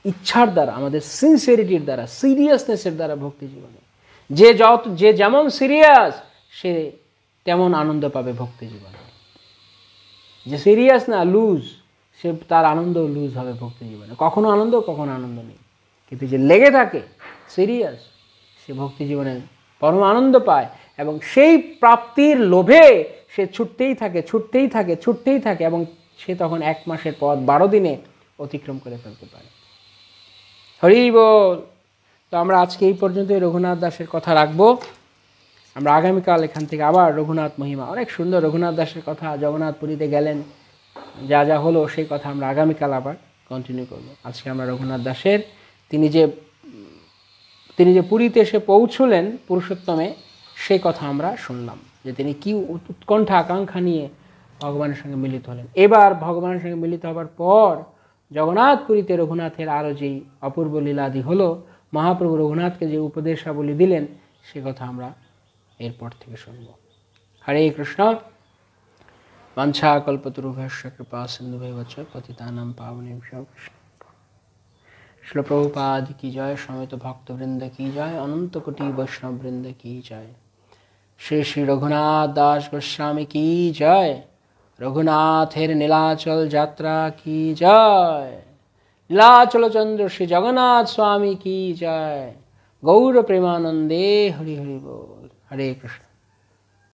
ইচ্ছার দ্বারা, আমাদের সিনসিয়ারিটির দ্বারা, সিরিয়াসনেসের দ্বারা ভক্তি জীবনে। যে যেমন সিরিয়াস সে তেমন আনন্দ পাবে ভক্তি জীবনে। যে সিরিয়াস না, লুজ, সে তার আনন্দ লুজ হবে ভক্তি জীবনে। কখনো আনন্দ, কখনো আনন্দ নেই। কিন্তু যে লেগে থাকে, সিরিয়াস, সে ভক্তি জীবনে পরম আনন্দ পায়, এবং সেই প্রাপ্তির লোভে সে ছুটতেই থাকে, ছুটতেই থাকে, ছুটতেই থাকে, এবং সে তখন 1 মাসের পথ 12 দিনে অতিক্রম করে ফেলতে পারে। হরি বল। তো আমরা আজকে এই পর্যন্তই রঘুনাথ দাসের কথা রাখবো। আমরা আগামীকাল এখান থেকে আবার রঘুনাথ মহিমা, অনেক সুন্দর রঘুনাথ দাসের কথা, জগন্নাথপুরীতে গেলেন, যা যা হলো সেই কথা আমরা আগামীকাল আবার কন্টিনিউ করব। আজকে আমরা রঘুনাথ দাসের, তিনি যে পুরীতে এসে পৌঁছলেন পুরুষোত্তমে, সেই কথা আমরা শুনলাম যে তিনি কি উৎকণ্ঠা আকাঙ্ক্ষা নিয়ে ভগবানের সঙ্গে মিলিত হলেন। এবার ভগবানের সঙ্গে মিলিত হবার পর জগন্নাথপুরীতে রঘুনাথের আরও যেই অপূর্ব লীলাদি হলো, মহাপ্রভু রঘুনাথকে যে উপদেশাবলী দিলেন সে কথা আমরা এরপর থেকে শুনব। হরে কৃষ্ণ। বাঞ্ছা কল্পতরুভ্যশ্চ কৃপা সিন্ধুভ্যেব চ পতিতানাং পাবনেভ্যো কৃষ্ণ। শ্রীল প্রভুপাদ কি জয়, সমেত ভক্তবৃন্দ কি জয়, অনন্ত কোটি বৈষ্ণব বৃন্দ কি জয়। শ্রী শ্রী রঘুনাথ দাস গোস্বামী কি জয়। রঘুনাথের নীলাচল যাত্রা কি জয়। নীলাচল চন্দ্র শ্রী জগন্নাথ স্বামী কি জয়। গৌর প্রেমানন্দে হরি হরি বল। হরে কৃষ্ণ।